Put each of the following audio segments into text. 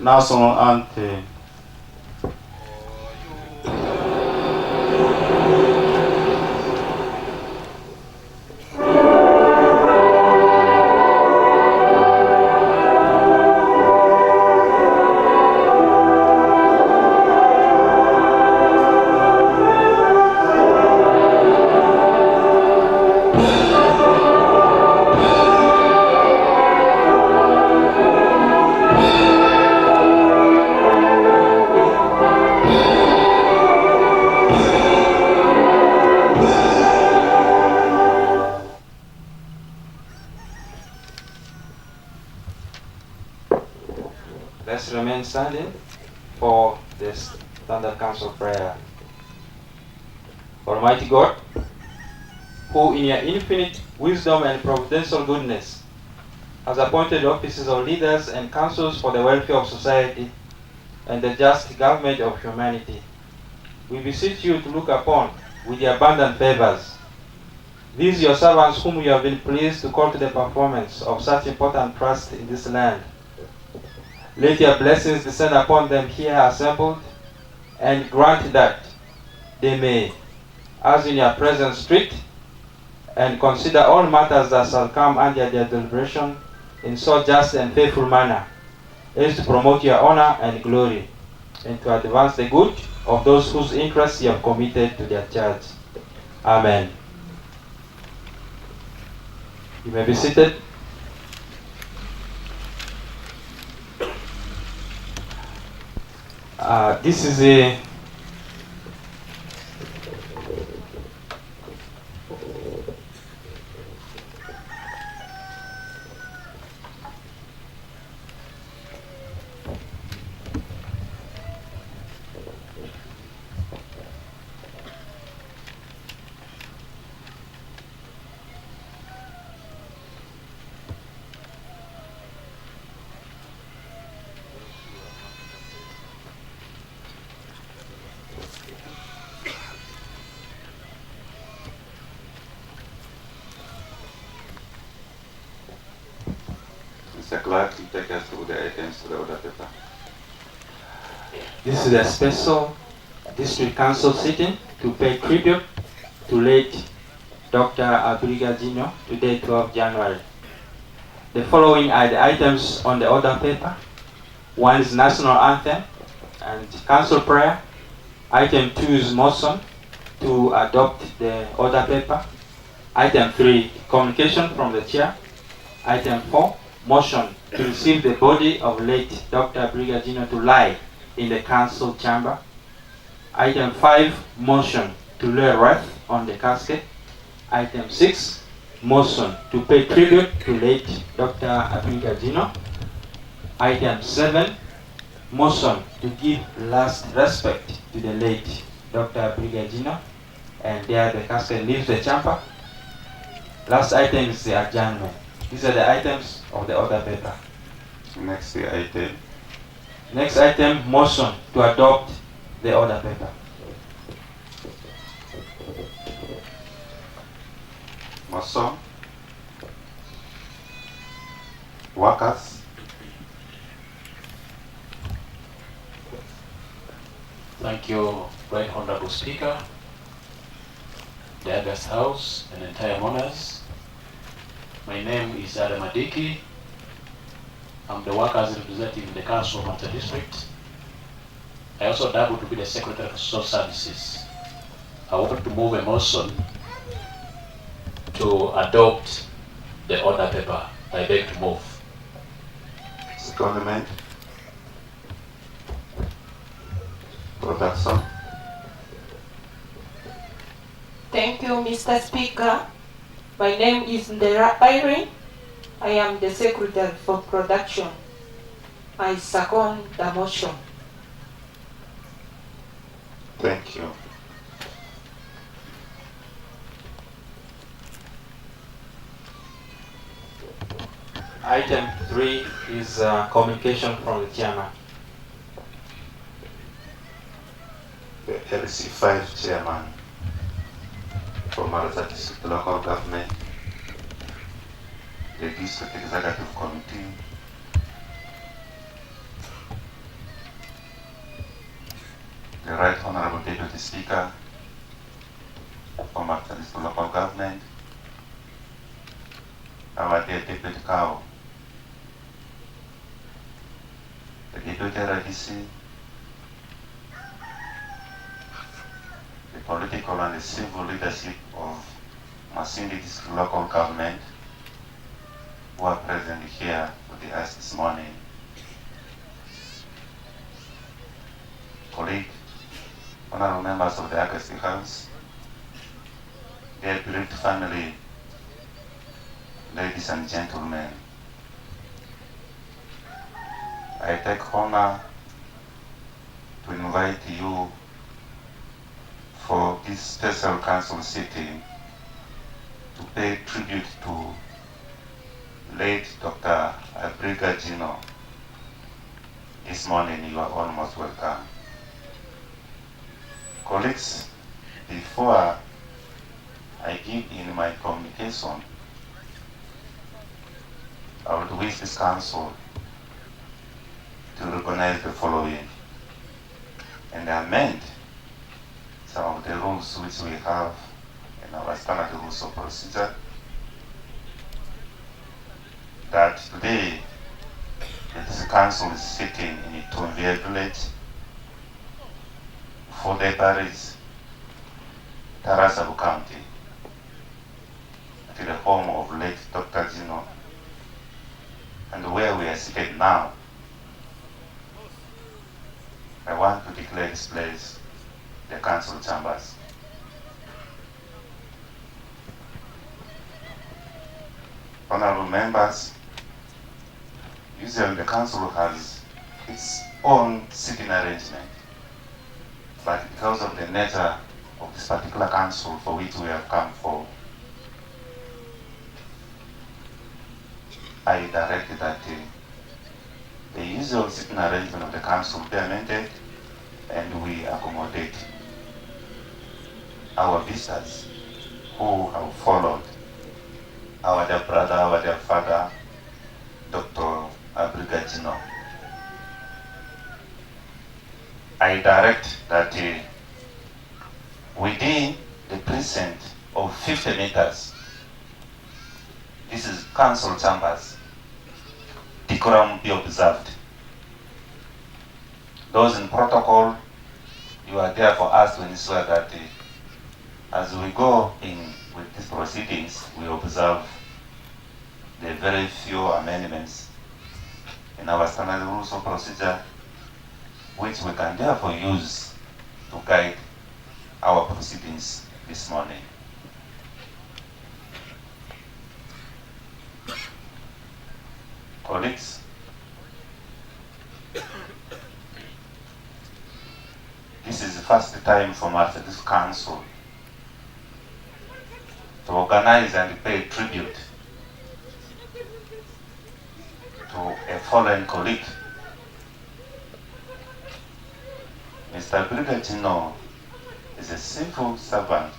national anthem. Let's remain standing for this Standard Council prayer. Almighty God, who in your infinite wisdom and providential goodness has appointed offices of leaders and councils for the welfare of society and the just government of humanity, we beseech you to look upon with your abundant favors these your servants whom you have been pleased to call to the performance of such important trust in this land. Let your blessings descend upon them here assembled, and grant that they may, as in your presence, treat and consider all matters that shall come under their deliberation in so just and faithful manner, as to promote your honor and glory, and to advance the good of those whose interests you have committed to their charge. Amen. You may be seated. This is a Mr. Clerk, you take us through the items to the order paper. This is a special district council sitting to pay tribute to late Dr. Abiriga Jino, today 12 January. The following are the items on the order paper. One is national anthem and council prayer. Item 2 is motion to adopt the order paper. Item 3, communication from the chair. Item 4, motion to receive the body of late Dr. Abiriga Jino to lie in the council chamber. Item 5, motion to lay wreath on the casket. Item 6, motion to pay tribute to late Dr. Abiriga Jino. Item 7, motion to give last respect to the late Dr. Abiriga Jino, and there the casket leaves the chamber. Last item is the adjournment. These are the items of the order paper. Next item. Next item, motion to adopt the order paper. Motion. Workers. Thank you, Right Honorable Speaker, the August House, and entire honors. My name is Adam Adiki. I'm the workers representative in the Council of Maracha District. I also double to be the Secretary of Social Services. I want to move a motion to adopt the order paper. I beg to move. Secondment. Production. Thank you, Mr. Speaker. My name is DR.ABIRIGA. I am the Secretary for Production. I second the motion. Thank you. Item 3 is communication from the chairman. The LC5 chairman for Maracha District Local Government, the District Executive Committee, the Right Honorable Deputy Speaker for Martha's local government, our dear Deputy Cow, the Deputy RDC, the political and the civil leadership of Masindi District local government who are present here with us this morning. Colleague, honorable members of the August House, dear bereaved family, ladies and gentlemen, I take honor to invite you for this special council sitting to pay tribute to late Dr. Abiriga Gino. This morning you are almost welcome. Colleagues, before I give in my communication, I would wish this council to recognize the following and amend some of the rules which we have in our standard rules of procedure, that today this council is sitting in Ttv village for the parish, Tarasabu County, at the home of late Dr. Gino, and where we are seated now. I want to declare this place the council chambers. Honorable members, usually the council has its own sitting arrangement, but because of the nature of this particular council for which we have come for, I directed that the usual sitting arrangement of the council be amended and we accommodate our visitors who have followed our dear brother, our dear father, Dr. Abiriga Gino. I direct that within the precinct of 50 meters, this is council chambers, decorum be observed. Those in protocol, you are there for us to ensure that as we go in with these proceedings, we observe the very few amendments in our standard rules of procedure, which we can therefore use to guide our proceedings this morning. Colleagues, this is the first time for this council to organize and pay tribute to a fallen colleague. Mr. Abiriga Gino is a civil servant,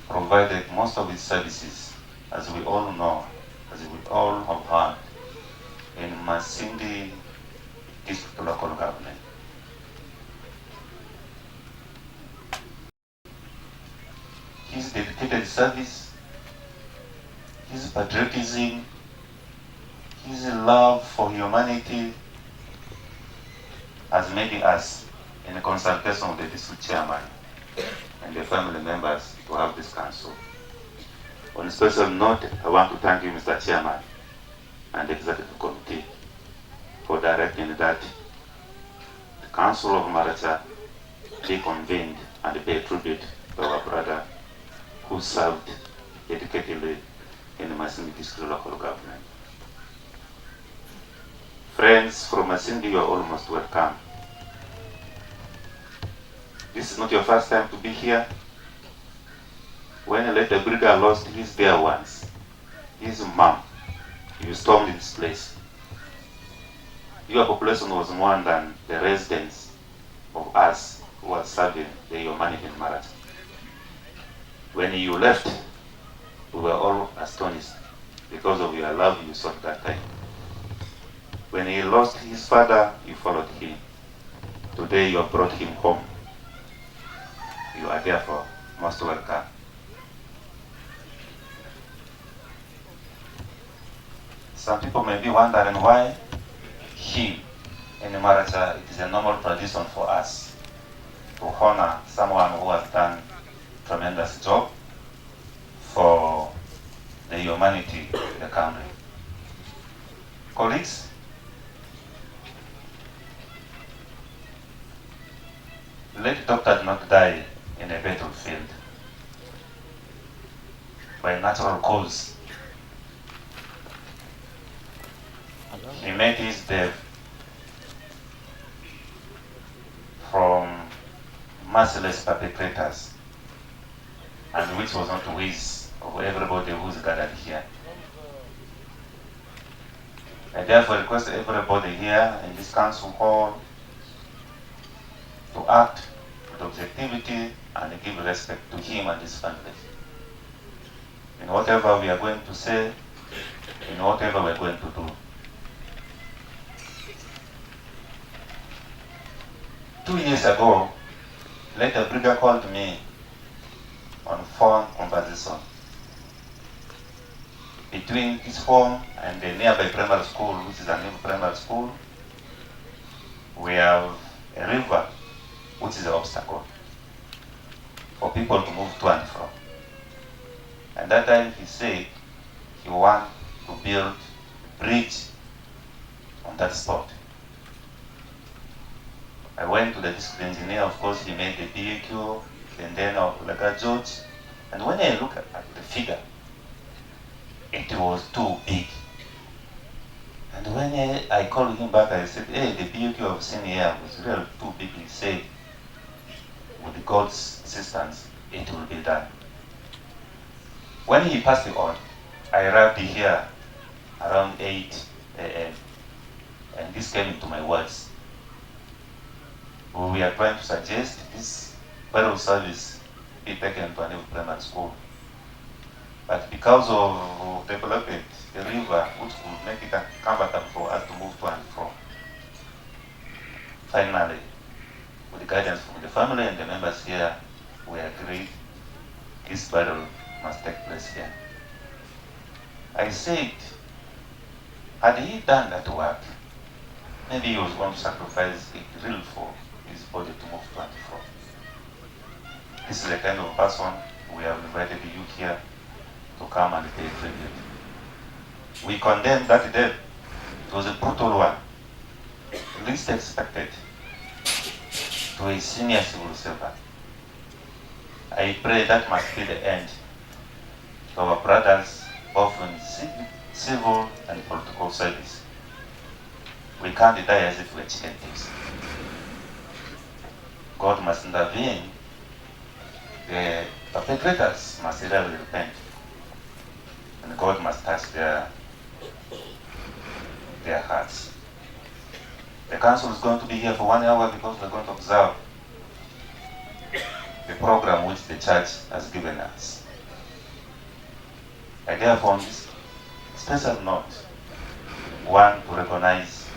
provided most of his services, as we all know, as we all have heard, in Masindi District local government. His dedicated service, his patriotism, his love for humanity has made us, in a consultation with the district chairman and the family members, to have this council. On a special note, I want to thank you, Mr. Chairman, and the Executive Committee for directing that the Council of Maracha be convened and pay tribute to our brother who served dedicatedly in the Masindi District local government. Friends from Masindi, you are almost welcome. This is not your first time to be here. When late Abiriga lost his dear ones, his mom, you stormed this place. Your population was more than the residents of us who are serving the humanity in Maracha. When you left, we were all astonished because of your love you showed that time. When he lost his father, you followed him. Today you have brought him home. You are therefore most welcome. Some people may be wondering why him in Maracha. It is a normal tradition for us to honor someone who has done tremendous job for the humanity in the country. Colleagues, let doctor not die in a battlefield by natural cause. He made his death from merciless perpetrators, and which was not the wish of everybody who is gathered here. I therefore request everybody here in this council hall to act with objectivity and give respect to him and his family. In whatever we are going to say, in whatever we are going to do. 2 years ago, DR.ABIRIGA called me on phone conversation between his home and the nearby primary school, which is a new primary school. We have a river, which is an obstacle for people to move to and from. And that time he said he wants to build a bridge on that spot. I went to the district engineer, of course he made the BAQ, and then like a judge. And when I look at the figure, it was too big. And when I called him back, I said, hey, the BAQ I've seen here was really too big. He said, with God's assistance, it will be done. When he passed it on, I arrived here around 8 a.m. and this came into my words. We are trying to suggest this burial service be taken to a new primary school. But because of development, the river, which would make it comfortable for us to move to and from. Finally, with the guidance from the family and the members here, we agreed this burial must take place here. I said, had he done that work, maybe he was going to sacrifice it real for his body to move to and from. This is the kind of person we have invited you here to come and pay tribute. We condemn that death. It was a brutal one, least expected to a senior civil servant. I pray that must be the end to our brothers, both in civil and political service. We can't die as if we're chicken thieves. God must intervene. The perpetrators must really repent. And God must touch their hearts. The council is going to be here for 1 hour because we're going to observe the program which the church has given us. I therefore, on this special note, want to recognize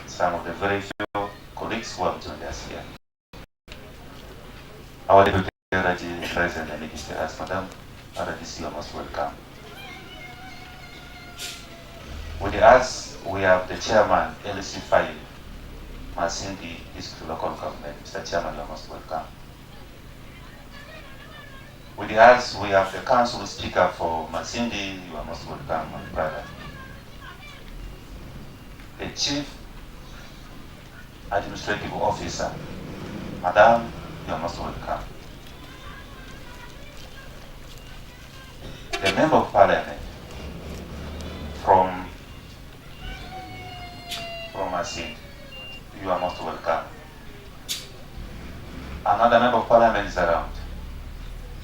some of the very few colleagues who have joined us here. Our Deputy President and Minister, Madam RDC, you are most welcome. With us, we have the Chairman, LC5, Masindi District Local Government. Mr. Chairman, you are most welcome. With us, we have the Council Speaker for Masindi. You are most welcome, my brother. The Chief Administrative Officer, Madam, you are most welcome. The Member of Parliament from Masindi, you are most welcome. Another Member of Parliament is around.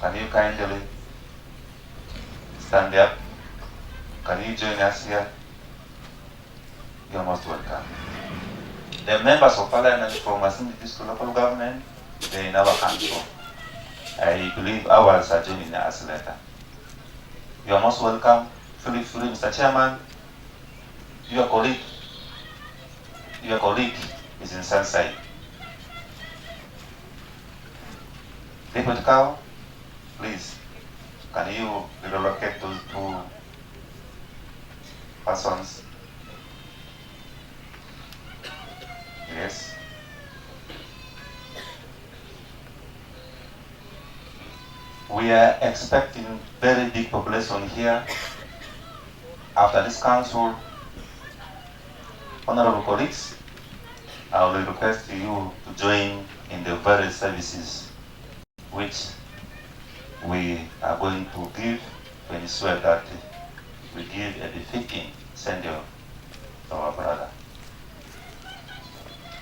Can you kindly stand up? Can you join us here? You are most welcome. The members of Parliament from Masindi District Local Government, they are in our council. I believe ours are joining us later. You are most welcome. Feel free, Mr. Chairman. Your colleague is in Sunside. Deputy Cow, please, can you relocate those two persons? Yes. We are expecting very big population here. After this council, honorable colleagues, I will request you to join in the various services which we are going to give to ensure that we give a befitting send-off to our brother.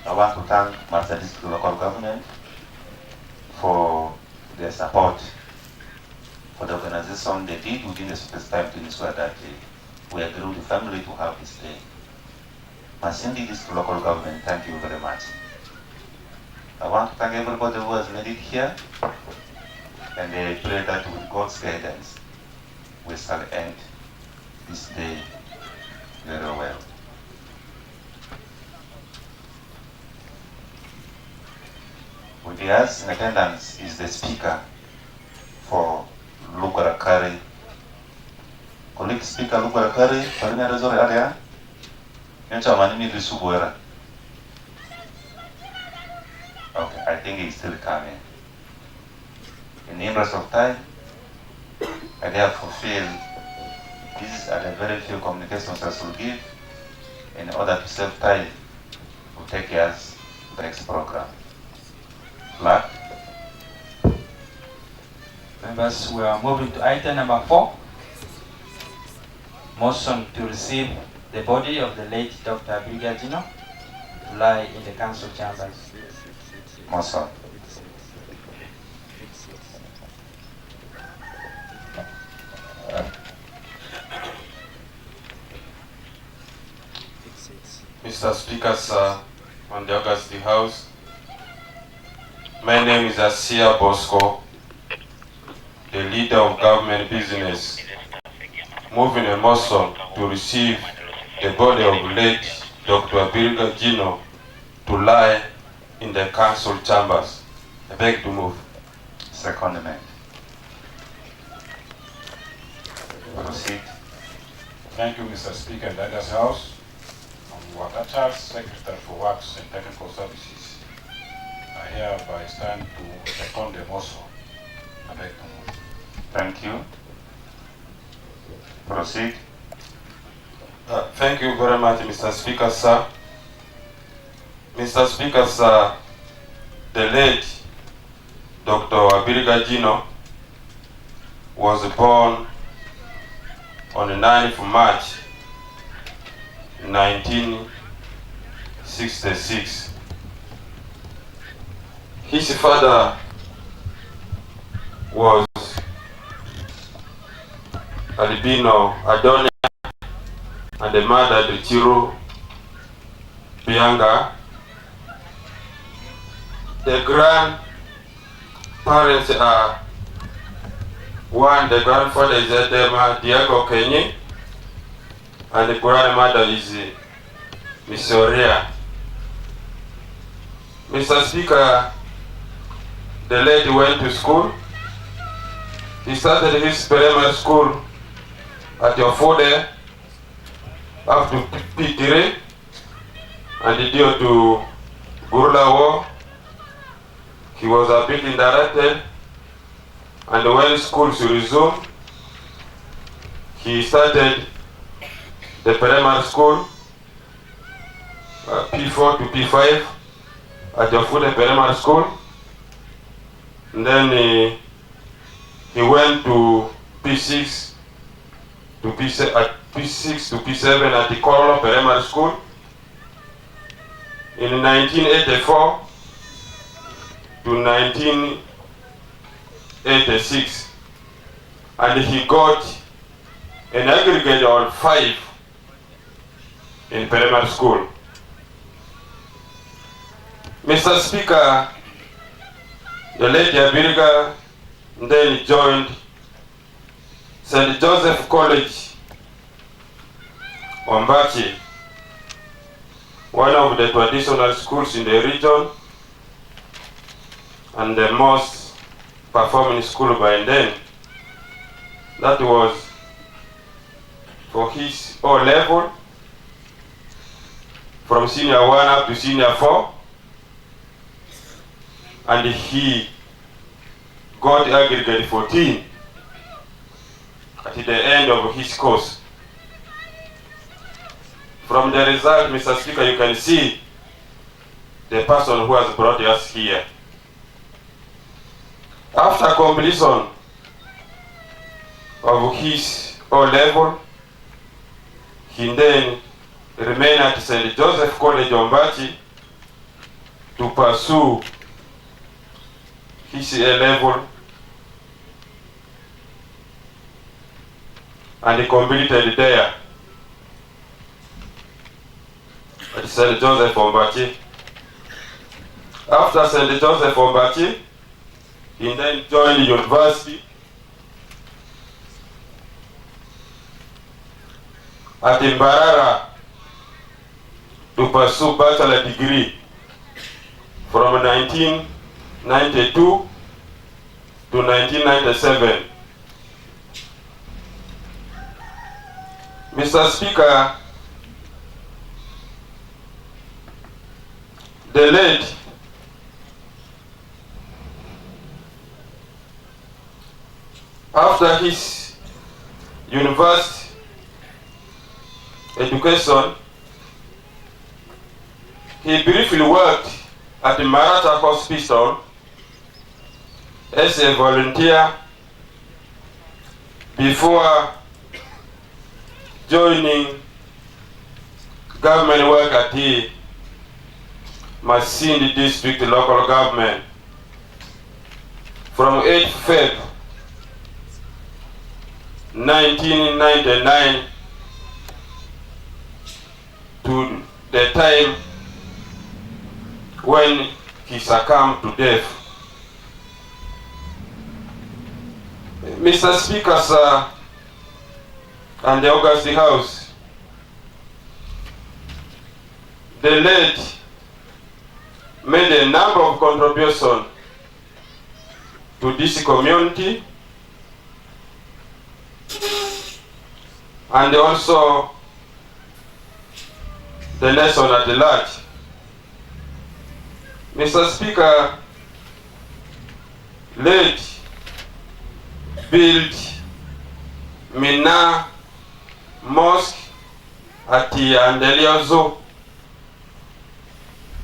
I want to thank Maracha District Local Government for their support for the organization they did within the specified time to ensure that we agree with the family to have this day. Masindi District Local Government, thank you very much. I want to thank everybody who has made it here, and I pray that with God's guidance, we shall end this day very well. With us in attendance is the Speaker for Lugarakari. Colleague Speaker Lugarakari, Farina Resort area. Okay, I think he's still coming. In the interest of time, I therefore feel these are the very few communications I will give in order to save time to take us to the next program. Mark? Members, we are moving to item number 4. Motion to receive the body of the late Dr. Abiriga Jino to lie in the council chambers. Motion. Mr. Speaker, sir, on the August House, my name is Asia Bosco, the leader of government business, moving a motion to receive the body of late Dr. Abiriga Jino to lie in the council chambers. I beg to move. Secondment. Proceed. Thank you, Mr. Speaker, and Dada's House. I'm Wakacha, Secretary for Works and Technical Services. I hereby stand to second the motion. I beg to move. Thank you. Proceed. Thank you very much, Mr. Speaker, sir. Mr. Speaker, sir, the late Dr. Abiriga Jino was born on the 9th of March 1966. His father was Albino Adonia and the mother Bichiro Bianga. The grandparents are one, the grandfather is Edema Diego Kenyi, and the grandmother is Missoria. Mr. Speaker, the lady went to school. He started his primary school at Yofode up to P3, and due to Gurla War, he was a bit indirected, and when schools resumed, he started the primary school, P4 to P5 at Yofode Primary School. And then he went to P6 to P7 at the Corona Primary School. In 1984 to 1986, and he got an aggregate of 5 in primary school. Mr. Speaker, the late Abiriga then joined St. Joseph College, Wambachi, one of the traditional schools in the region and the most perform in school by then. That was for his O level, from senior 1 up to senior 4, and he got aggregate 14 at the end of his course. From the result, Mr. Speaker, you can see the person who has brought us here. After completion of his O level, he then remained at St. Joseph College, Ombachi, to pursue his A level, and he completed there at St. Joseph Ombachi. After St. Joseph Ombachi, he then joined the university at Maracha to pursue bachelor degree from 1992 to 1997. Mr. Speaker, the late after his university education, he briefly worked at the Maracha Hospital as a volunteer before joining government work at the Masindi District local government from 8 February 1999 to the time when he succumbed to death. Mr. Speaker, sir, and the August House, the late made a number of contributions to this community and also the nation at large. Mr. Speaker, late built Mina Mosque at Andeliozo.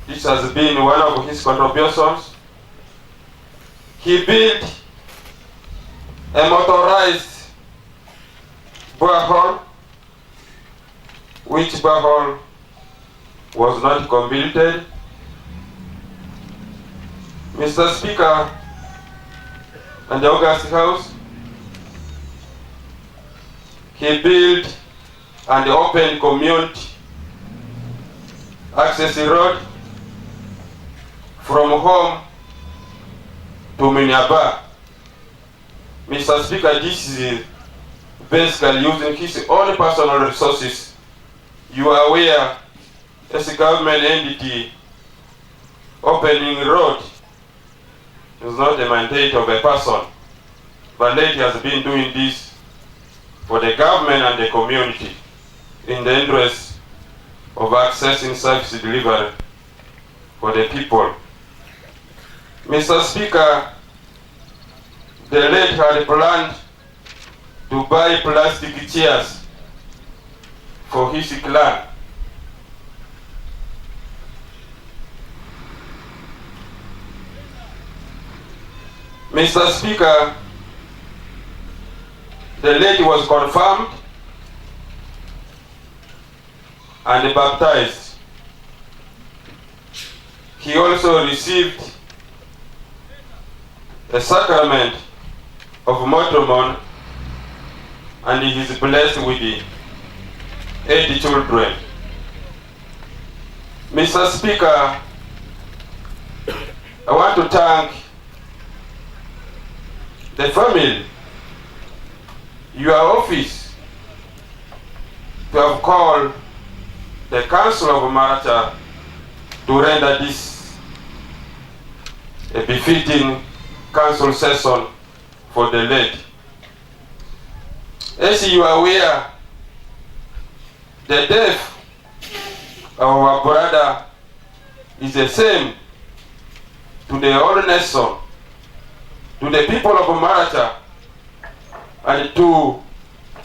This has been one of his contributions. He built a motorized borehole, which borehole was not completed. Mr. Speaker and the August House, he built and opened community access road from home to Minyaba. Mr. Speaker, this is basically using his own personal resources. You are aware, as a government entity, opening road is not a mandate of a person, but late has been doing this for the government and the community in the interest of accessing service delivery for the people. Mr. Speaker, the late had planned to buy plastic chairs for his clan. Mr. Speaker, the lady was confirmed and baptized. He also received a sacrament of matrimony and he is blessed with 8 children. Mr. Speaker, I want to thank the family, your office, to have called the Council of Maracha to render this a befitting council session for the late. As you are aware, the death of our brother is the same to the whole nation, to the people of Maracha, and to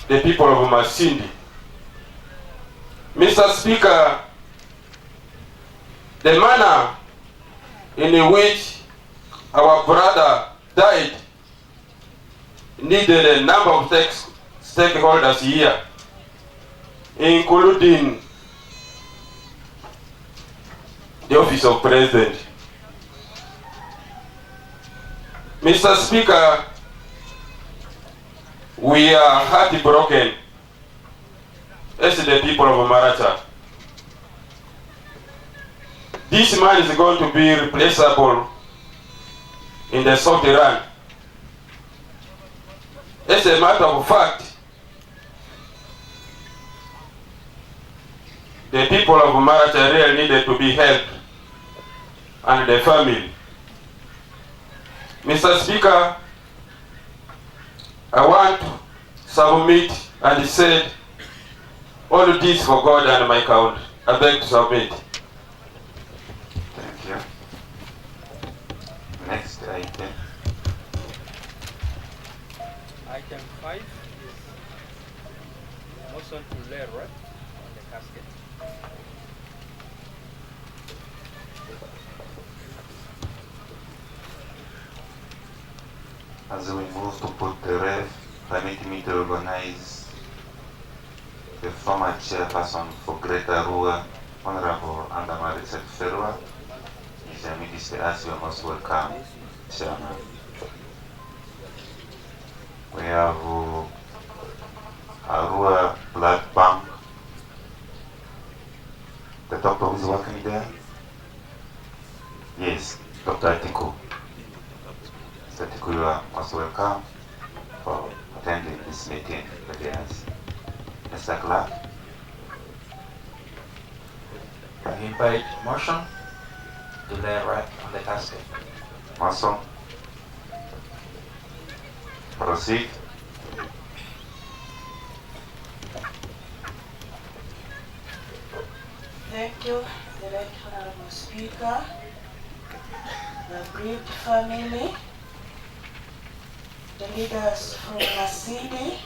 the people of Masindi. Mr. Speaker, the manner in which our brother died needed a number of stakeholders here, including the office of president. Mr. Speaker, we are heartbroken as the people of Maracha. This man is going to be replaceable in the South Iran. As a matter of fact, the people of Maracha really needed to be helped, and the family. Mr. Speaker, I want to submit and said all this for God and my country. I beg to submit. Thank you. Next item. Item 5 is motion to lay wreath on the casket. As we move to put the wreath, permit me to recognize the former chairperson for Greater Rua, Honorable Andamari Ferwa. Is a minister, as you are most welcome, Chairman. We have Arua Blood Bank. The doctor is working there? Yes, Dr. Atiku. Mr. Atiku, you are most welcome for attending this meeting with us. Mr. Clark. I invite motion to lay wreath on the casket. Motion. Proceed. Thank you, the Right Honorable Speaker, the bereaved family, the leaders from Masindi,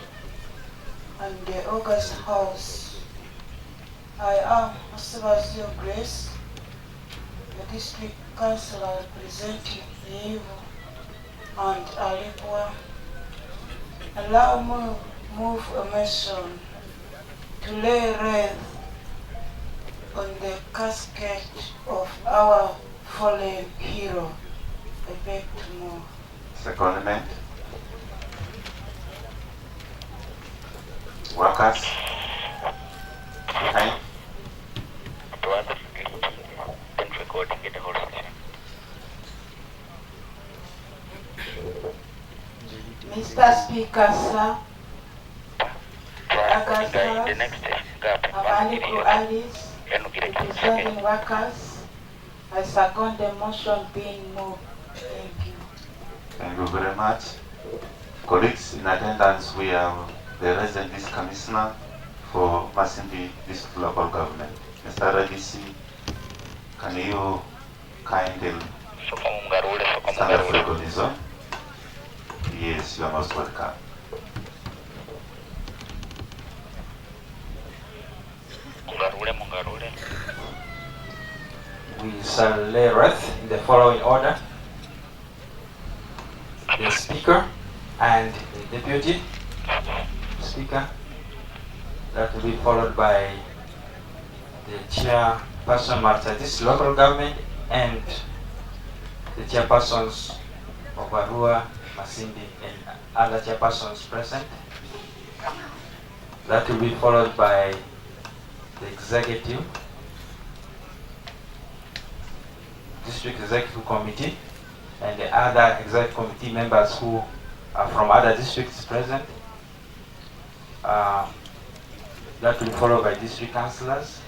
and the August House. I am Osebazio Grace, the District Councillor representing Yivu and Alipwa. Allow me to move a motion to lay wreath on the casket of our fallen hero. I beg to move. Secondment. Workers. Behind. Mr. Speaker, sir, Amaniku Alice, representing workers, I second the motion being moved. Thank you. Thank you very much. Colleagues in attendance, we have the resident district commissioner for Masindi District Local Government. Mr. Radisi, can you kindly stand up for recognition? Yes, you are most welcome. We shall lay wreath in the following order: the Speaker and the Deputy Speaker. That will be followed by the Chairperson of this local government and the Chairpersons of Arua, Masindi, and other Chairpersons present. That will be followed by the Executive, District Executive Committee, and the other Executive Committee members who are from other districts present. That will be followed by District Councillors,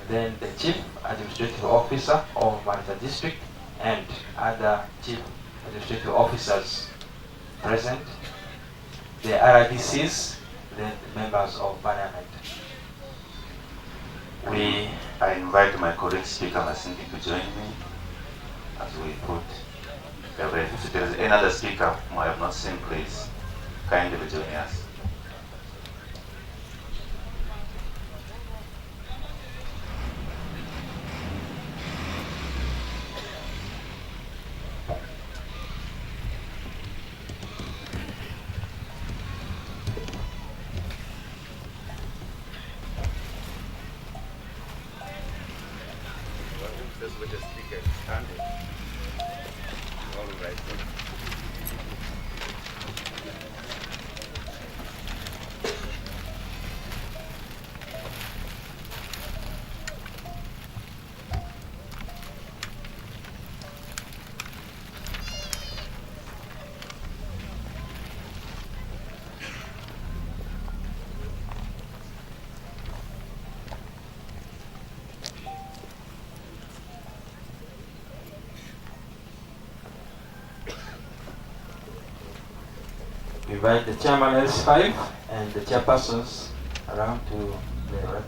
then the Chief Administrative Officer of Maracha District, and other Chief administrative officers present, the RDCs, then the members of parliament. I invite my colleague Speaker Masindi to join me as we put the bread. If there is any other speaker whom I have not seen, please kindly join us. With the speaker standing. All right. Invite the chairman S5 and the chairpersons around to the right.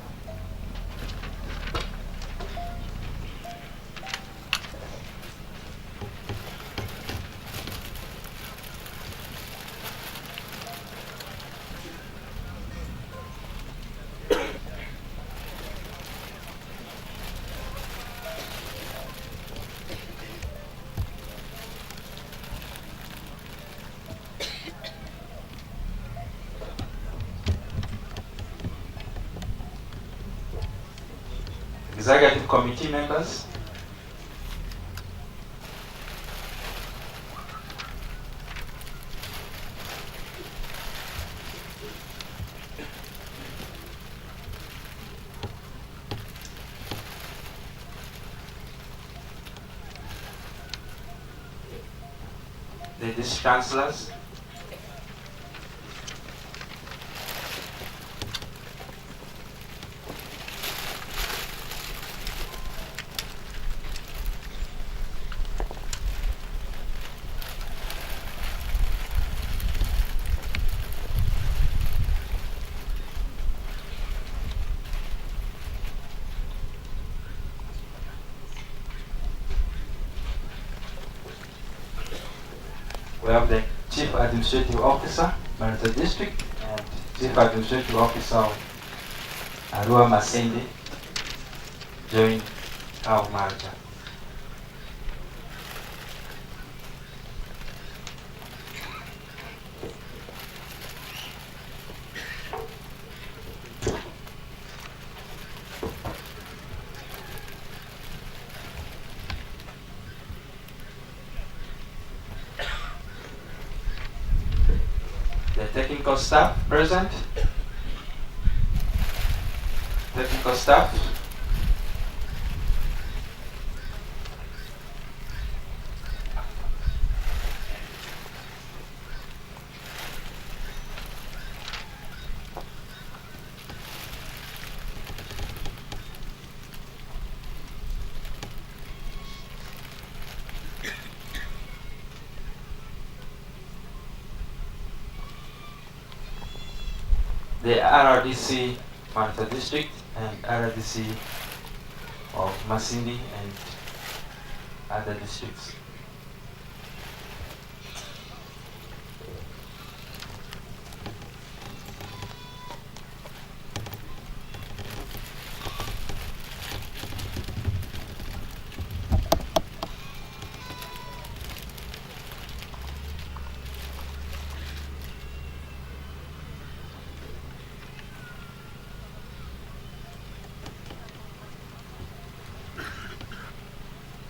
Executive committee members, the district councillors, we have the Chief Administrative Officer, Maracha District, and Chief Administrative Officer of Arua Masindi, join our Maracha. The technical staff present. Technical staff. The RRDC Maracha District and RRDC of Masindi and other districts.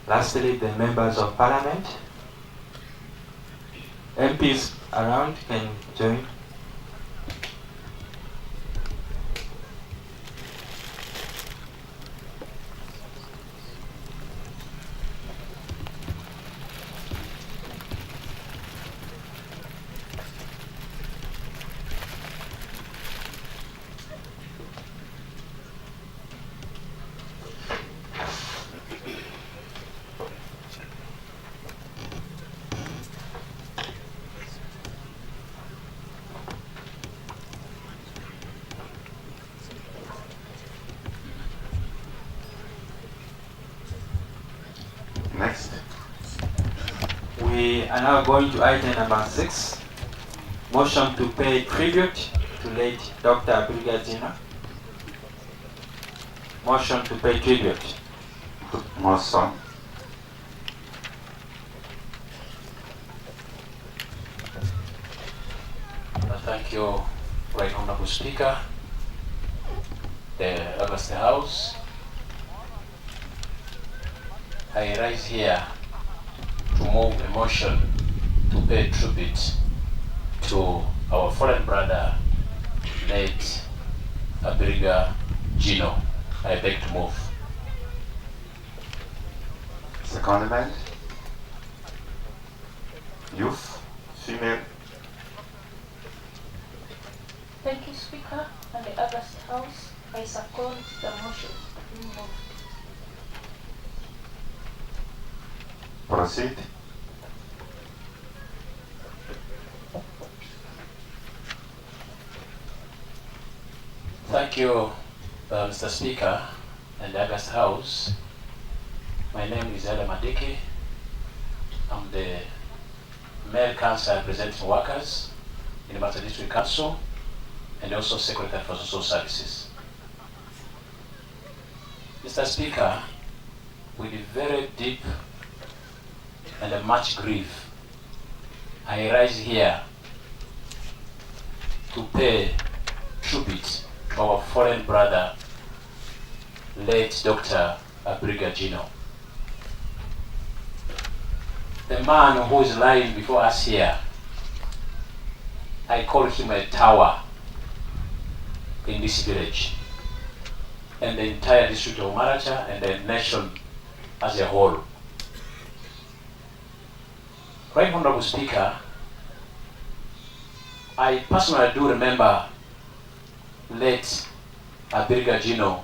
Lastly, the members of parliament. MPs around can join. are now going to item number 6, motion to pay tribute to late Dr. Abiriga Jino. Motion to pay tribute. Motion. Thank you, Right Honorable Speaker, the August House. I rise here to move a motion to pay tribute to our fallen brother, late Abiriga Jino. I beg to move. Secondment. Youth. Female. Thank you, Speaker, and the August House. I second the motion. Moved. Proceed. Thank you, Mr. Speaker and the August House. My name is Adam Adiki. I'm the male council representing workers in the Maracha District Council and also Secretary for Social Services. Mr. Speaker, with very deep and much grief, I rise here to pay tribute to our fallen brother, late Dr. Abiriga Jino. The man who is lying before us here, I call him a tower in this village and the entire district of Maracha and the nation as a whole. Right Honorable Speaker, I personally do remember late Abiriga Jino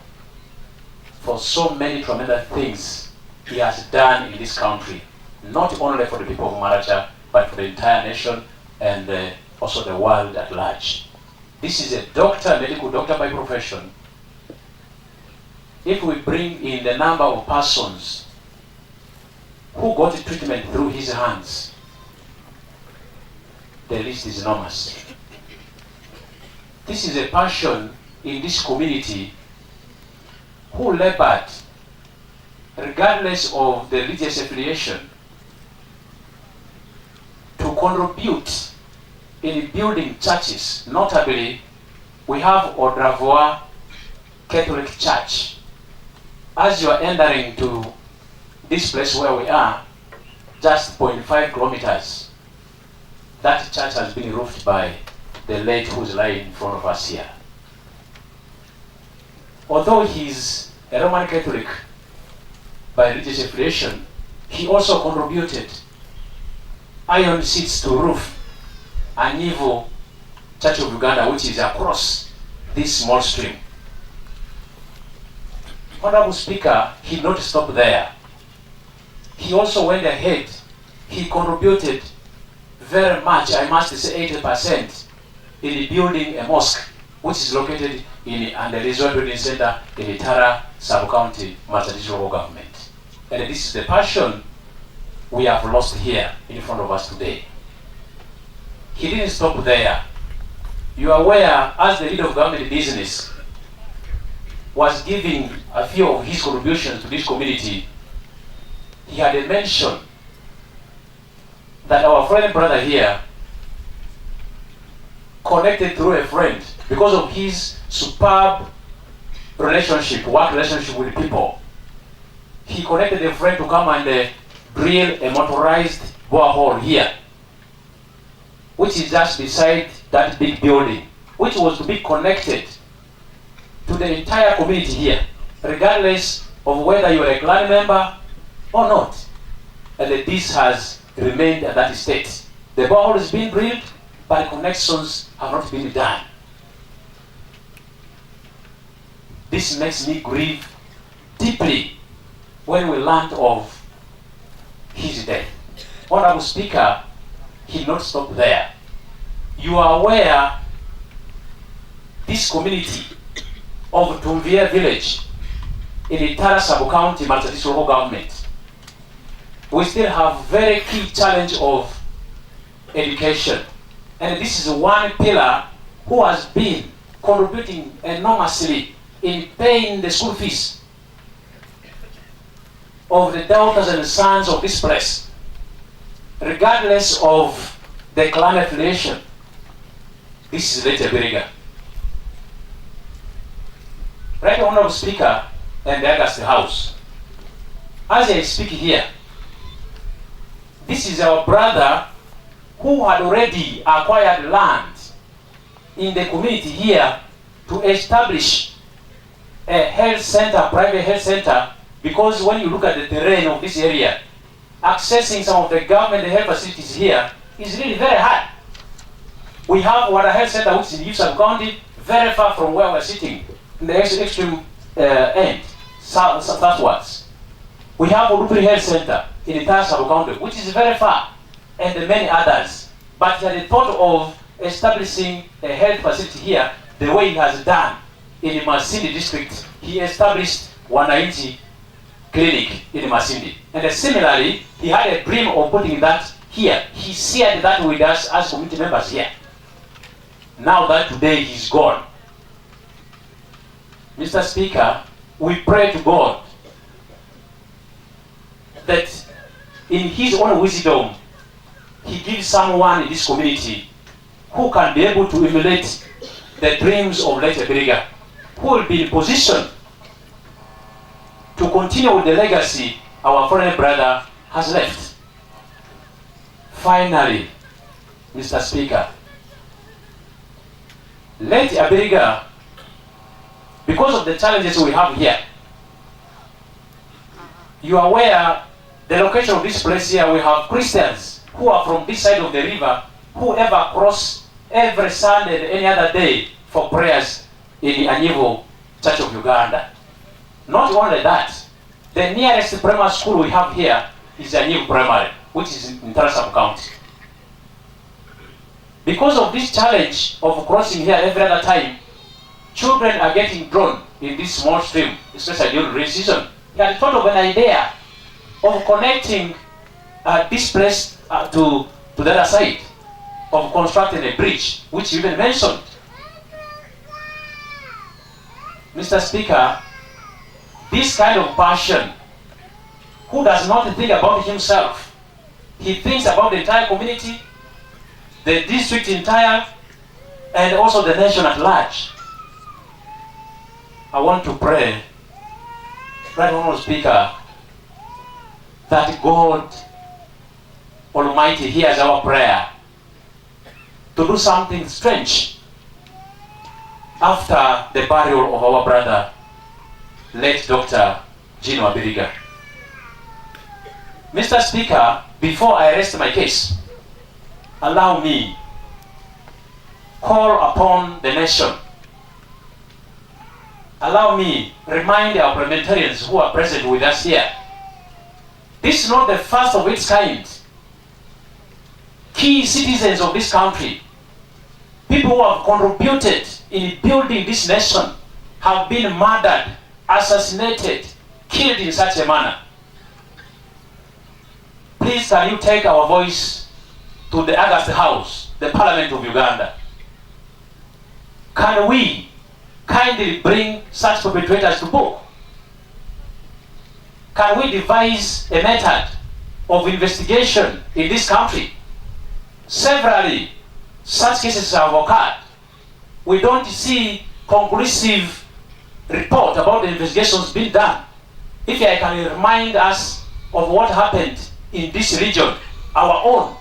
for so many tremendous things he has done in this country, not only for the people of Maracha, but for the entire nation and also the world at large. This is a doctor, medical doctor by profession. If we bring in the number of persons who got treatment through his hands, the list is enormous. This is a person in this community who labored, regardless of the religious affiliation, to contribute in building churches. Notably, we have Odravois Catholic Church. As you are entering to this place where we are, just 0.5 kilometers, that church has been roofed by the late who's lying in front of us here. Although he's a Roman Catholic by religious affiliation, he also contributed iron seats to roof an evil Church of Uganda, which is across this small stream. Honorable Speaker, he did not stop there. He also went ahead. He contributed very much, I must say 80%, in building a mosque, which is located in the Resort Building Center in the Tara Sub-County, Maracha District Government. And this is the passion we have lost here in front of us today. He didn't stop there. You are aware, as the leader of government business was giving a few of his contributions to this community, he had mentioned that our friend brother here connected through a friend because of his superb relationship, work relationship with people. He connected a friend to come and drill a motorized borehole here, which is just beside that big building, which was to be connected to the entire community here, regardless of whether you are a clan member or not. And this has remained at that state. The borehole has been drilled, but connections have not been done. This makes me grieve deeply when we learned of his death. Honorable Speaker, he did not stop there. You are aware this community of Tumvia village in the Tara Sub-County Maracha District Government, we still have very key challenge of education. And this is one pillar who has been contributing enormously in paying the school fees of the daughters and sons of this place, regardless of the clan affiliation. This is DR.ABIRIGA. Right Honorable Speaker and the August House, as I speak here, this is our brother who had already acquired land in the community here to establish a health center, private health center, because when you look at the terrain of this area, accessing some of the government health facilities here is really very hard. We have Water Health Center, which is in Houston County, very far from where we're sitting, in the extreme end, southwards. We have Urupiri Health Center in the entire sub-county, which is very far, and many others. But he had the thought of establishing a health facility here, the way he has done in the Masindi district. He established Wananchi clinic in Masindi. And similarly, he had a dream of putting that here. He shared that with us as community members here. Now that today he's gone, Mr. Speaker, we pray to God that in his own wisdom, he gives someone in this community who can be able to emulate the dreams of DR.ABIRIGA, who will be in position to continue with the legacy our foreign brother has left. Finally, Mr. Speaker, DR.ABIRIGA, because of the challenges we have here, you are aware the location of this place here, we have Christians who are from this side of the river who ever cross every Sunday and any other day for prayers in the Anyivo Church of Uganda. Not only that, the nearest primary school we have here is Anyivo Primary, which is in Tarasam County. Because of this challenge of crossing here every other time, children are getting drawn in this small stream, especially during rain season. He had thought of an idea of connecting this place to the other side, of constructing a bridge, which you even mentioned. Mr. Speaker, this kind of passion, who does not think about himself, he thinks about the entire community, the district entire, and also the nation at large. I want to pray, Right Honorable Speaker, that God Almighty hears our prayer to do something strange after the burial of our brother, late Dr. DR.ABIRIGA. Mr. Speaker, before I rest my case, allow me call upon the nation. Allow me remind our parliamentarians who are present with us here. This is not the first of its kind. Key citizens of this country, people who have contributed in building this nation, have been murdered, assassinated, killed in such a manner. Please can you take our voice to the August House, the Parliament of Uganda? Can we kindly bring such perpetrators to book? Can we devise a method of investigation in this country? Severally, such cases have occurred. We don't see conclusive report about the investigations being done. If I can remind us of what happened in this region, our own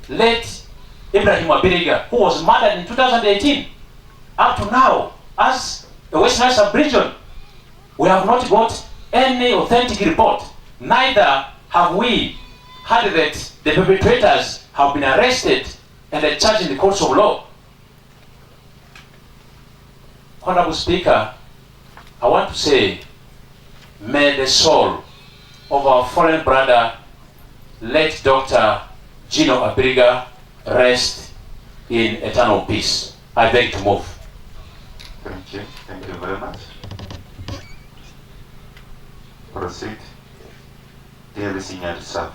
late DR.ABIRIGA, who was murdered in 2018, up to now, as a Western sub-region, we have not got any authentic report. Neither have we heard that the perpetrators have been arrested and charged in the courts of law. Honorable Speaker, I want to say, may the soul of our fallen brother, late Dr. DR.ABIRIGA, rest in eternal peace. I beg to move. Thank you. Thank you very much. Proceed. Dear Senior Staff.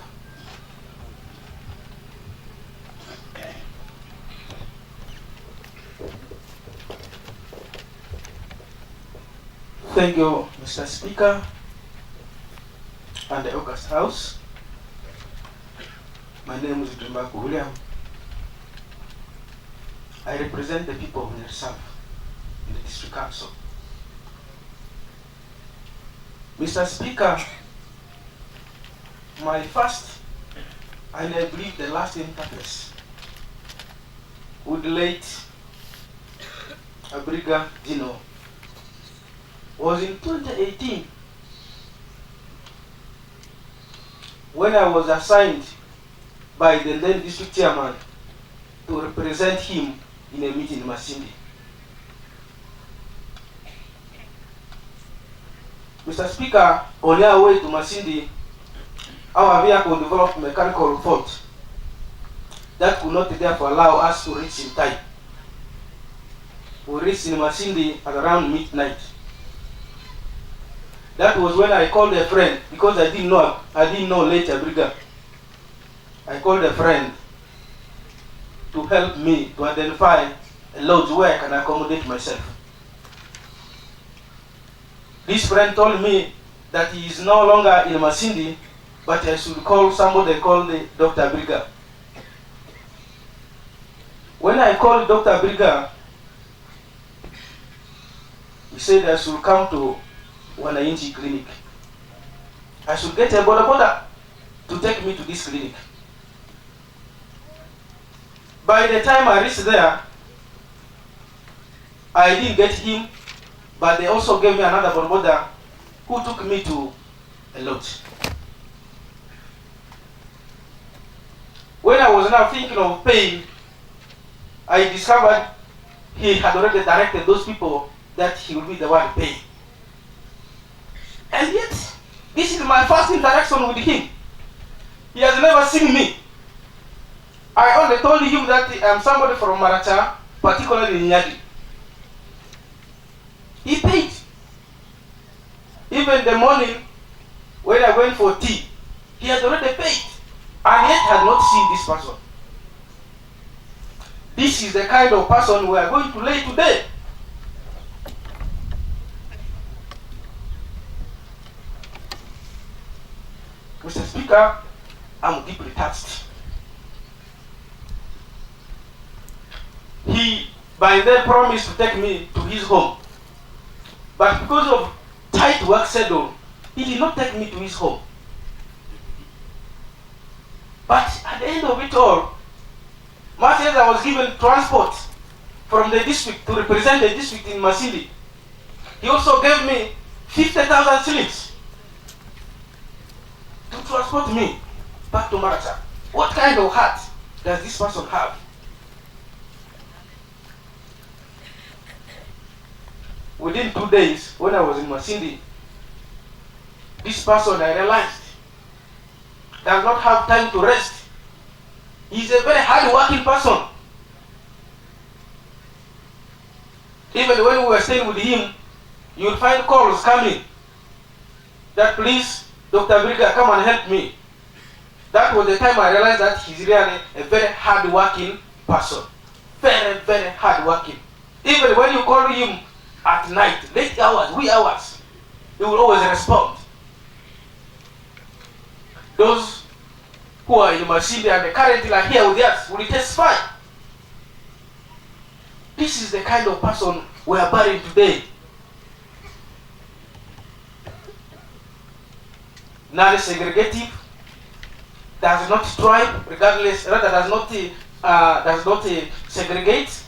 Thank you, Mr. Speaker and the August House. My name is Ttv William. I represent the people of Nyarsab in the District Council. Mr. Speaker, my first, and I believe the last interface with the late Abiriga Dino was in 2018 when I was assigned by the then district chairman to represent him in a meeting in Masindi. Mr. Speaker, on our way to Masindi, our vehicle developed mechanical fault that could not therefore allow us to reach in time. We reached in Masindi at around midnight. That was when I called a friend, because I didn't know late Abiriga. I called a friend to help me to identify a lodge where I can accommodate myself. This friend told me that he is no longer in Masindi, but I should call somebody called Dr. Abiriga. When I called Dr. Abiriga, he said I should come to Wananchi clinic. I should get a boda to take me to this clinic. By the time I reached there, I didn't get him, but they also gave me another boda who took me to a lodge. When I was now thinking of paying, I discovered he had already directed those people that he would be the one paying. And yet, this is my first interaction with him. He has never seen me. I only told him that I am somebody from Maracha, particularly in Nyadi. He paid. Even the morning when I went for tea, he had already paid, and yet had not seen this person. This is the kind of person we are going to lay today. Mr. Speaker, I'm deeply touched. He, by then, promised to take me to his home. But because of tight work schedule, he did not take me to his home. But at the end of it all, much as I was given transport from the district to represent the district in Masindi, he also gave me 50,000 shillings to transport me back to Maracha. What kind of heart does this person have? Within 2 days, when I was in Masindi, this person, I realized, does not have time to rest. He's a very hard-working person. Even when we were staying with him, you'll find calls coming that, please, Dr. ABIRIGA, come and help me. That was the time I realized that he's really a very hard-working person. Very, very hard-working. Even when you call him at night, late hours, wee hours, he will always respond. Those who are in Masindi and currently are here with us will testify. This is the kind of person we are burying today. Non-segregative, does not strive, regardless, rather does not segregate,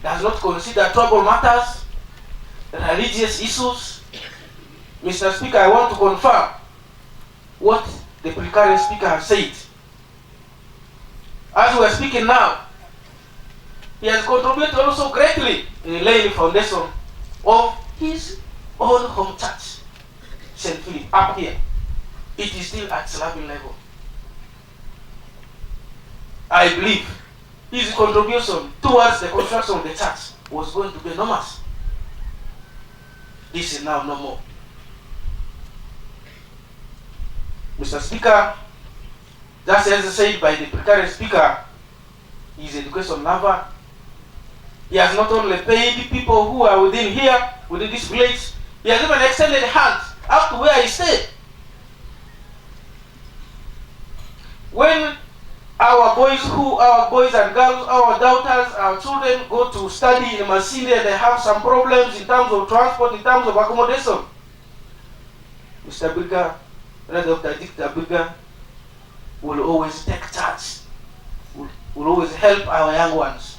does not consider tribal matters, religious issues. Mr. Speaker, I want to confirm what the precarious speaker has said. As we are speaking now, he has contributed also greatly in laying the foundation of his own home church, St. Philip, up here. It is still at slabbing level. I believe his contribution towards the construction of the church was going to be enormous. This is now no more. Mr. Speaker, just as said by the precarious speaker, he is an education lover, He has not only paid people who are within here, within this village, he has even extended hands up to where he stayed. When our boys and girls, our daughters, our children go to study in Masindi and they have some problems in terms of transport, in terms of accommodation, Mr. Abiriga, Dr. Abiriga will always take charge, will always help our young ones.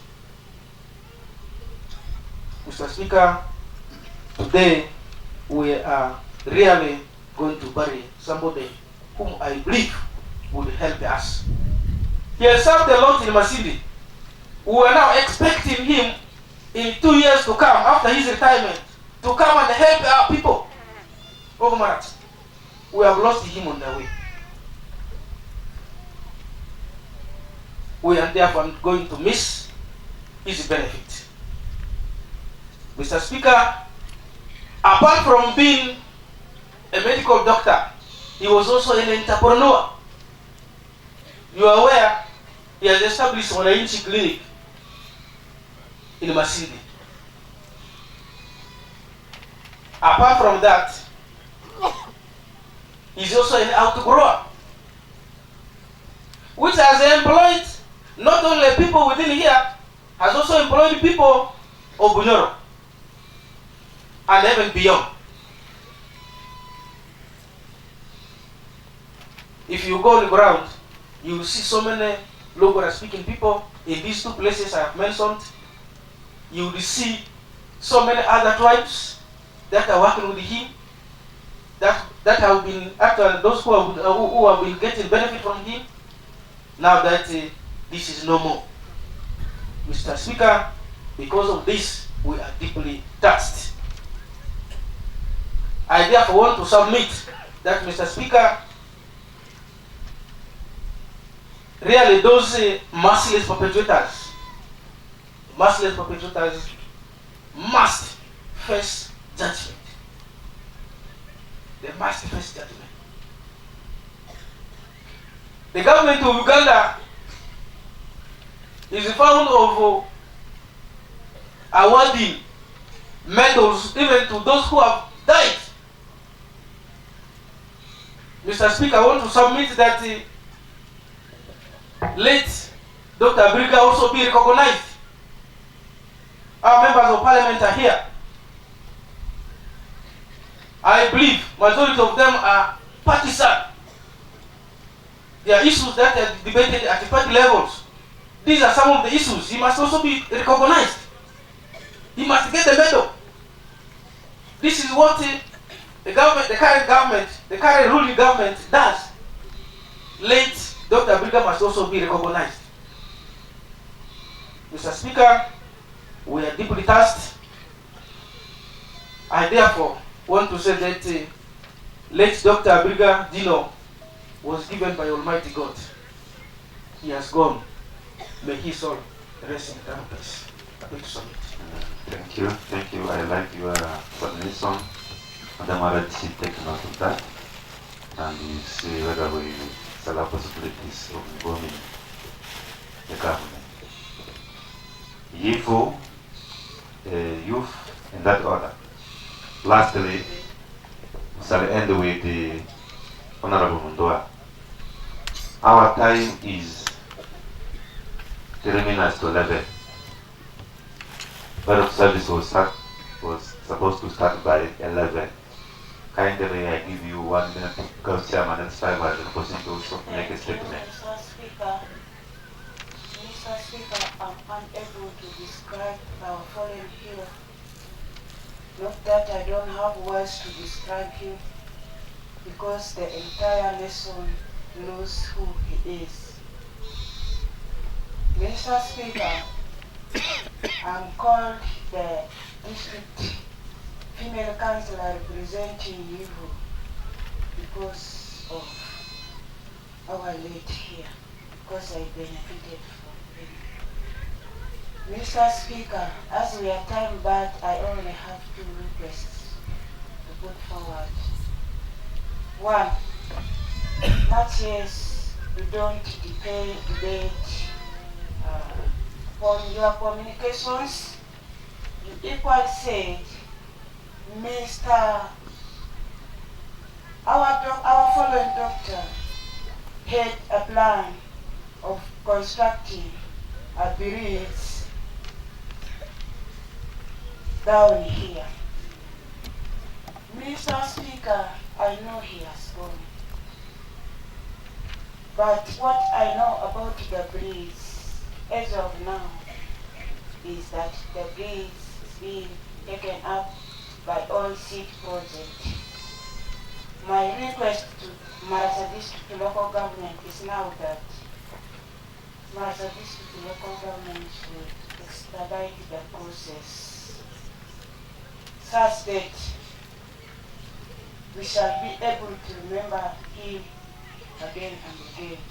Mr. Speaker, today we are really going to bury somebody whom I believe would help us. He has served a lot in Masindi. We are now expecting him in 2 years to come, after his retirement, to come and help our people of Maracha. We have lost him on the way. We are therefore going to miss his benefit. Mr. Speaker, apart from being a medical doctor, he was also an entrepreneur. You are aware he has established Wananchi Clinic in Masindi. Apart from that, he's also an outgrower, which has employed not only people within here, has also employed people of Bunyoro and even beyond. If you go on the ground, you will see so many Logora speaking people in these two places I have mentioned. You will see so many other tribes that are working with him, that have been actually those who have been getting benefit from him. Now that this is no more, Mr. Speaker, because of this we are deeply touched. I therefore want to submit that, Mr. Speaker, really those merciless perpetrators must face judgment. They must face judgment. The government of Uganda is fond of awarding medals even to those who have died. Mr. Speaker, I want to submit that let Dr. Abiriga also be recognized. Our members of parliament are here. I believe majority of them are partisan. There are issues that are debated at the party levels. These are some of the issues. He must also be recognized. He must get a medal. This is what the current ruling government does. Late Dr. Abiriga must also be recognized. Mr. Speaker, we are deeply touched. I therefore want to say that late Dr. Abiriga Dino was given by Almighty God. He has gone. May his soul rest in eternal peace. Thank you. I like your submission. Madam Marachi, take note of that, and we see whether we shall have possibilities of informing the government. Yifu, youth, in that order. Lastly, we shall end with the Honorable Mundoa. Our time is 3 minutes to 11. But of service was supposed to start by 11. Kindly, I give you 1 minute because Chairman and Five are the person to also make a statement. Mr. Speaker, I'm unable to describe our fallen hero. Not that I don't have words to describe him, because the entire nation knows who he is. Mr. Speaker, I'm called the district female councillor representing Yivu because of our late here, because I benefited from him. Mr. Speaker, as we are time bound, I only have 2 requests to put forward. 1, much as we don't debate on your communications, you equally said, Mr. Our following doctor had a plan of constructing a bridge down here. Mr. Speaker, I know he has gone. But what I know about the bridge as of now is that the bridge is being taken up by all seat project. My request to Maracha District local government is now that Maracha District local government should expedite the process such that we shall be able to remember him again and again.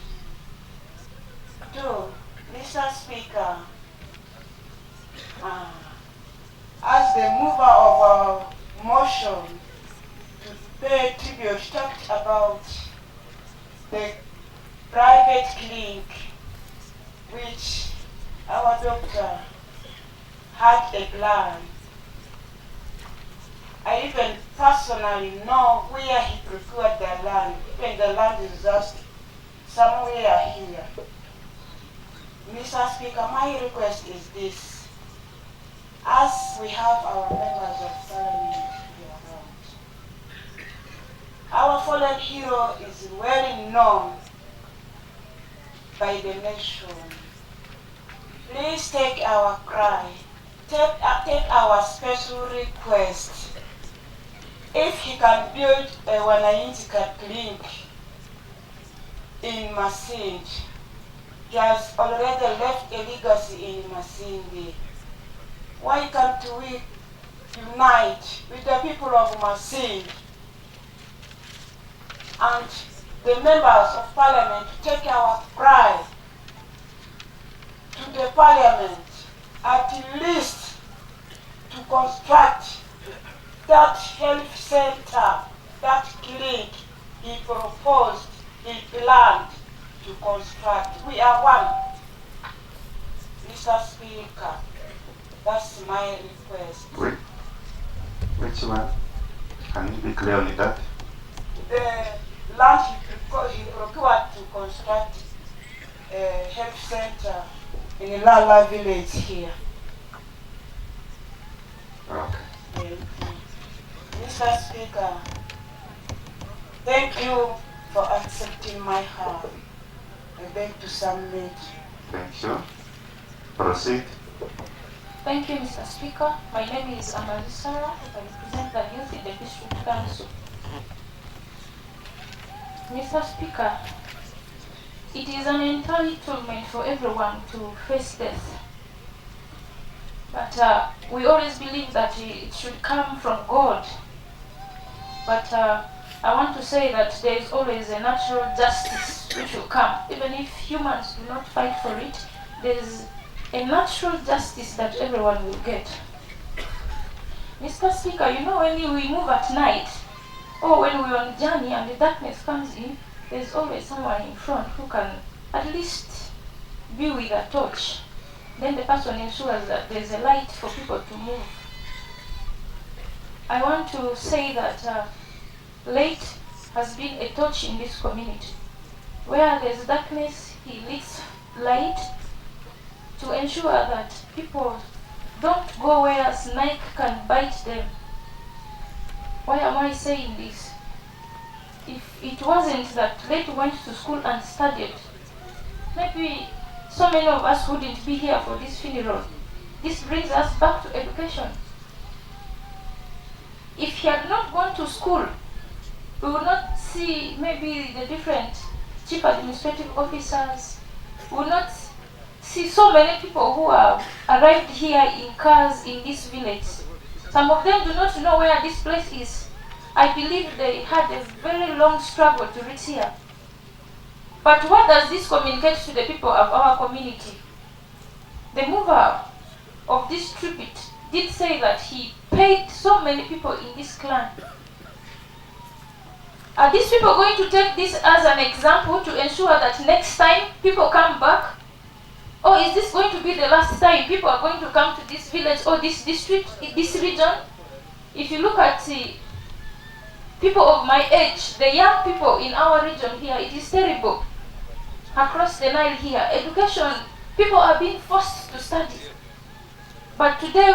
Two, Mr. Speaker, as the mover of our motion to pay tribute, talked about the private clinic which our doctor had a plan. I even personally know where he procured the land. Even the land is just somewhere here. Mr. Speaker, my request is this. As we have our members of parliament here around, our fallen hero is well known by the nation. Please take our cry, take our special request. If he can build a 1-inch clinic in Masindi, he has already left a legacy in Masindi. Why can't we unite with the people of Masindi and the members of parliament to take our cry to the parliament, at least to construct that health center, that clinic he proposed, he planned to construct. We are one. Mr. Speaker, that's my request. Wait. Which one? Can you be clear on that? The land he procured to construct a health center in Lala village here. Okay. Mr. Speaker, thank you for accepting my heart. I beg to submit. Thank you. Proceed. Thank you, Mr. Speaker. My name is Maracha. I represent the youth in the district council. Mr. Speaker, it is an entitlement for everyone to face death. But we always believe that it should come from God. But I want to say that there is always a natural justice which will come. Even if humans do not fight for it, there is a natural justice that everyone will get. Mr. Speaker, you know, when we move at night, or when we're on a journey and the darkness comes in, there's always someone in front who can at least be with a torch. Then the person ensures that there's a light for people to move. I want to say that late has been a torch in this community. Where there's darkness, he lights light to ensure that people don't go where a snake can bite them. Why am I saying this? If it wasn't that late went to school and studied, maybe so many of us wouldn't be here for this funeral. This brings us back to education. If he had not gone to school, we would not see maybe the different chief administrative officers. We would not see so many people who have arrived here in cars in this village. Some of them do not know where this place is. I believe they had a very long struggle to reach here. But what does this communicate to the people of our community? The mover of this tribute did say that he paid so many people in this clan. Are these people going to take this as an example to ensure that next time people come back? Or is this going to be the last time people are going to come to this village or this district, this region? If you look at the people of my age, the young people in our region here, it is terrible. Across the Nile here, education, people are being forced to study. But today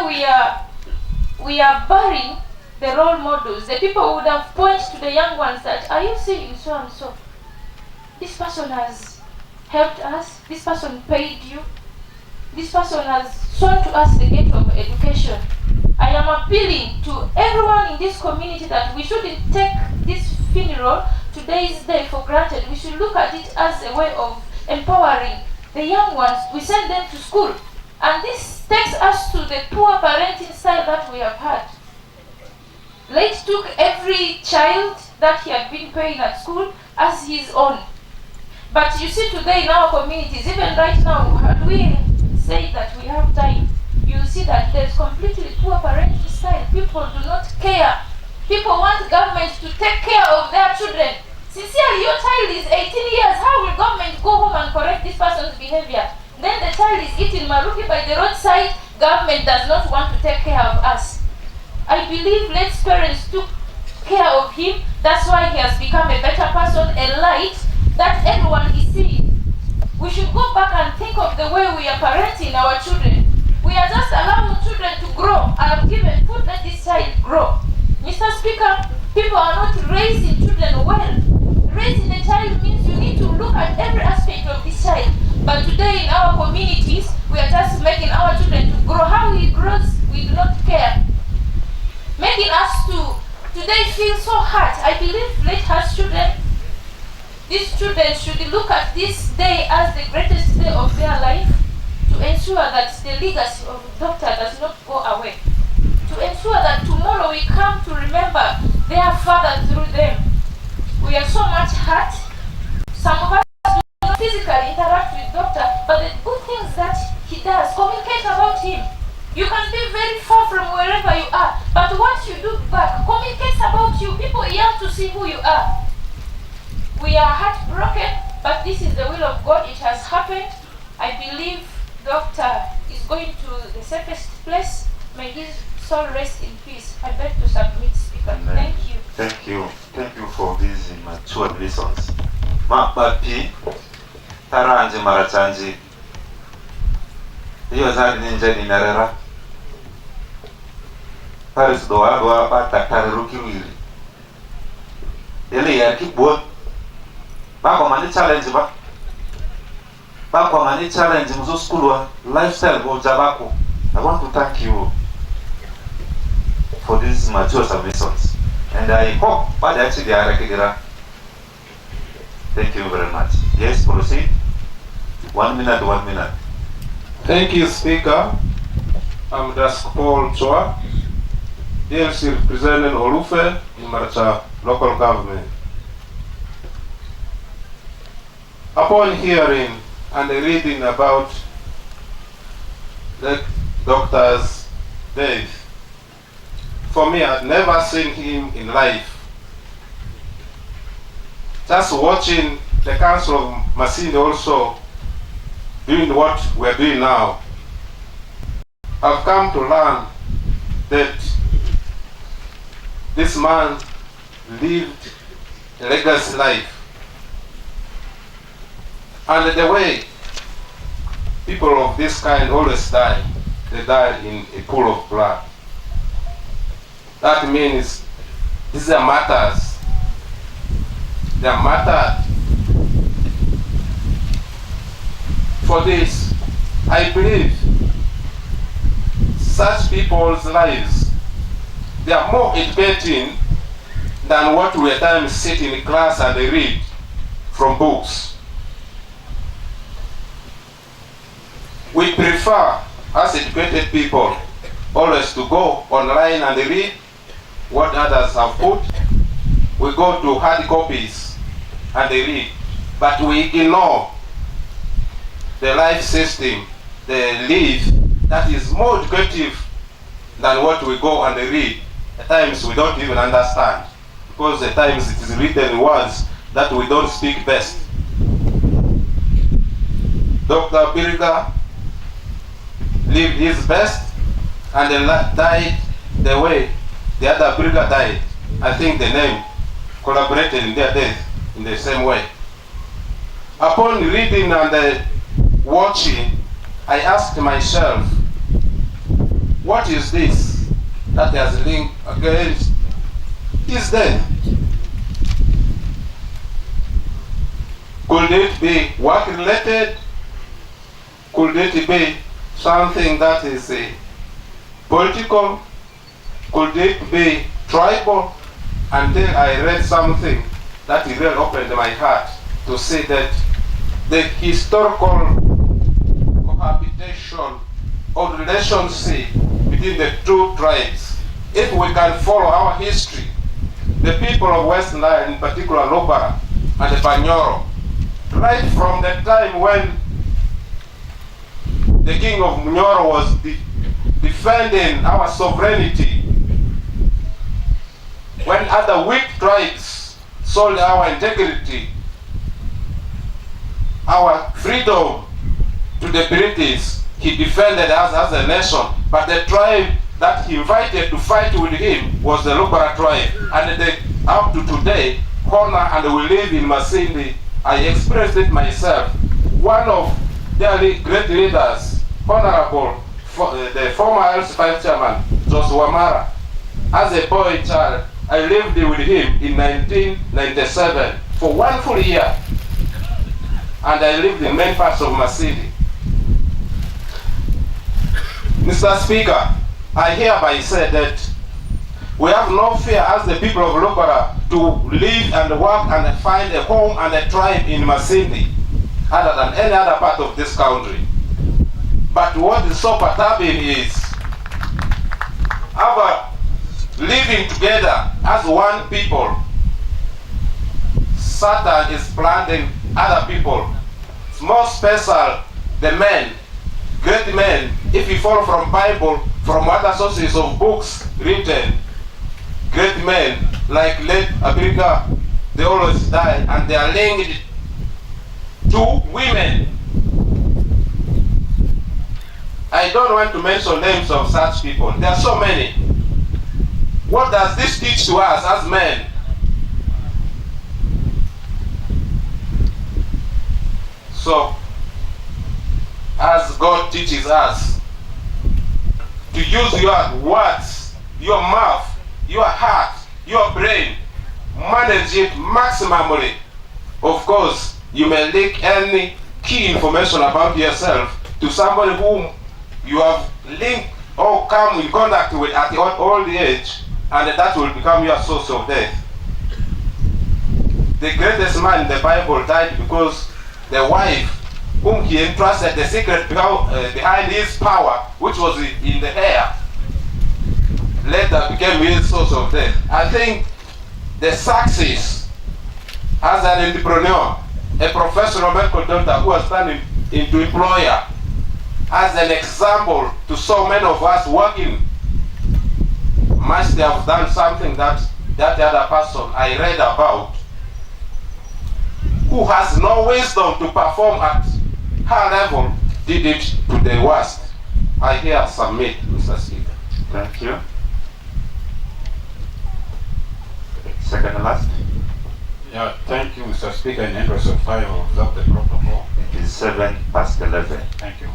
we are burying the role models. The people would have pointed to the young ones that, are you seeing so and so? This person has helped us, this person paid you, this person has shown to us the gate of education. I am appealing to everyone in this community that we shouldn't take this funeral, today's day, for granted. We should look at it as a way of empowering the young ones. We send them to school. And this takes us to the poor parenting style that we have had. Late took every child that he had been paying at school as his own. But you see today in our communities, even right now, had we say that we have time, you see that there's completely poor parenting style. People do not care. People want government to take care of their children. Sincerely, your child is 18 years. How will government go home and correct this person's behavior? Then the child is eating maruki by the roadside. Government does not want to take care of us. I believe Let's parents took care of him. That's why he has become a better person, a light that everyone is seeing. We should go back and think of the way we are parenting our children. We are just allowing children to grow. I have given food, let this child grow. Mr. Speaker, people are not raising children well. Raising a child means you need to look at every aspect of this child. But today in our communities, we are just making our children to grow. How he grows, we do not care. Making us to today feel so hurt. I believe Late has children. These children should look at this day as the greatest day of their life, to ensure that the legacy of the doctor does not go away. To ensure that tomorrow we come to remember their father through them. We are so much hurt. Some of us do not physically interact with doctor, but the good things that he does, communicate about him. You can be very far from wherever you are, but what you do back communicates about you. People yearn to see who you are. We are heartbroken, but this is the will of God. It has happened. I believe doctor is going to the safest place. May his soul rest in peace. I beg to submit, Speaker. Amen. Thank you. Thank you. Thank you for these mature lessons. Mapapi, Taranje Marachanji. Hiyo zali ninja ni narera. Paris doa daktari rukiwiri. Ele ya kibwa. Bako mani challenge ba. Bako mani challenge mzo school lifestyle go jabako. I want to thank you for these mature submissions. And I hope but actually are Kigira. Thank you very much. Yes, proceed. 1 minute, 1 minute. Thank you, Speaker. I'm Dask Paul Chua, DLC representing Olufe in Maracha local government. Upon hearing and reading about the doctor's death, for me, I'd never seen him in life. Just watching the Council of Masinde also doing what we're doing now, I've come to learn that this man lived a legacy life. And the way people of this kind always die, they die in a pool of blood. That means these are matters. They are mattered. For this, I believe such people's lives, they are more educating than what we at times sit in class and they read from books. We prefer, as educated people, always to go online and read what others have put. We go to hard copies and they read, but we ignore the life system, the life that is more educative than what we go and read. At times we don't even understand, because at times it is written in words that we don't speak best. Dr. Abiriga lived his best and died the way the DR.ABIRIGA died. I think the name collaborated in their death in the same way. Upon reading and watching, I asked myself, what is this that has linked against his death? Could it be work-related? Could it be something that is political? Could it be tribal? And then I read something that really opened my heart to see that the historical cohabitation or relationship between the two tribes, if we can follow our history, the people of West Nile, in particular Lubara and the Banyoro, right from the time when the king of Nyoro was defending our sovereignty, when other weak tribes sold our integrity, our freedom to the British, he defended us as a nation. But the tribe that he invited to fight with him was the Lubara tribe. And up to today, honor, and we live in Masindi. I experienced it myself. One of their great leaders, Honorable, the former LC5 chairman, Joshua Mara. As a boy child, I lived with him in 1997 for 1 full year. And I lived in many parts of Masindi. Mr. Speaker, I hereby say that we have no fear as the people of Lubara to live and work and find a home and a tribe in Masindi other than any other part of this country. But what is so perturbing is our living together as one people. Satan is planting other people. It's more special the men, great men, if you follow from Bible, from other sources of books written, great men like late Abiriga, they always die and they are linked to women. I don't want to mention names of such people. There are so many. What does this teach to us as men? So, as God teaches us to use your words, your mouth, your heart, your brain, manage it maximally. Of course, you may leak any key information about yourself to somebody whom you have linked or come in contact with at the old age, and that will become your source of death. The greatest man in the Bible died because the wife whom he entrusted the secret behind his power, which was in the hair, later became his source of death. I think the success as an entrepreneur, a professional medical doctor who has turned into employer, as an example to so many of us working, must have done something that that other person I read about, who has no wisdom to perform at her level, did it to the worst. I here submit, Mr. Speaker. Thank you. Second and last. Yeah, thank you, Mr. Speaker. In the interest of time, I will observe the protocol. It is 7:11. Thank you.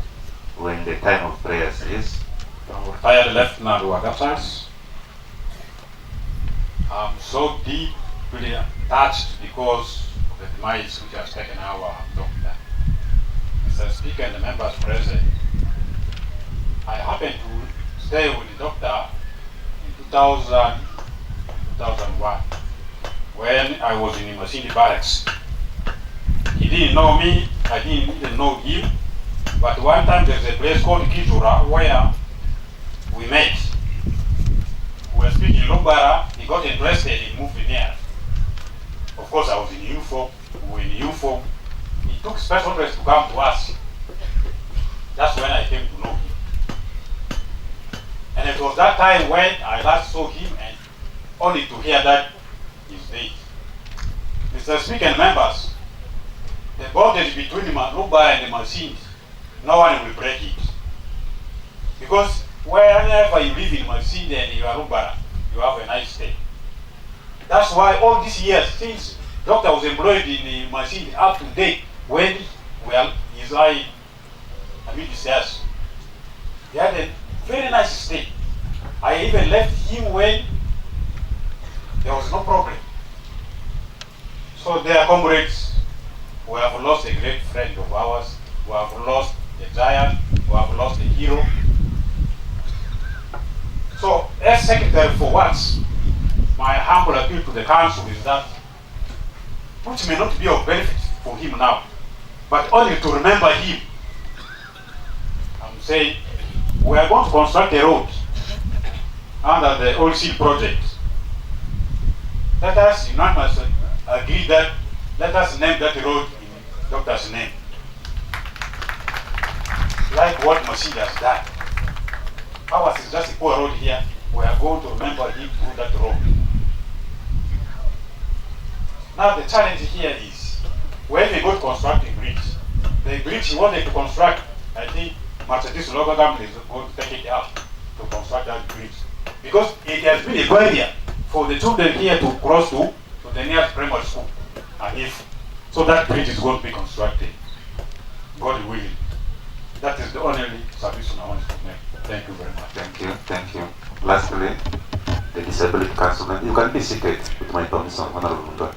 When the time of prayers is. Retired Lieutenant Wagatas, I'm so deeply touched because of the demise which has taken our doctor. Mr. Speaker and the members present, I happened to stay with the doctor in 2001 when I was in Masindi Barracks. He didn't know me, I didn't even know him, but one time there's a place called Kijura where we met. We were speaking Lubara, he got interested in moving there. Of course I was in uniform, we were in uniform. He took special interest to come to us. That's when I came to know him. And it was that time when I last saw him and only to hear that he's dead. Mr. Speaker and members, the bondage between Lubara and the Masindi, no one will break it. Because wherever you live in Masindi and you are Rubara, you have a nice day. That's why all these years, since doctor was employed in Masindi up to date, when, well, his eye, I mean his ears, he had a very nice stay. I even left him when there was no problem. So dear comrades, we have lost a great friend of ours, we have lost a giant, we have lost a hero. So as Secretary for Works, my humble appeal to the council is that, which may not be of benefit for him now, but only to remember him. I'm saying we are going to construct a road under the Old Seal project. Let us unanimously agree that let us name that road in doctor's name. Like what Masindi has done. Ours is just a poor road here. We are going to remember him through that road. Now the challenge here is, when they go to construct a bridge, the bridge he wanted to construct, I think Mercedes local government is going to take it up to construct that bridge. Because it has been a barrier for the children here to cross to the nearest primary school. And if so, that bridge is going to be constructed, God willing. That is the only submission I want to make. Thank you very much. Thank you, thank you. Lastly, the Disability Councilman. You can be seated with my permission, Honorable Munda.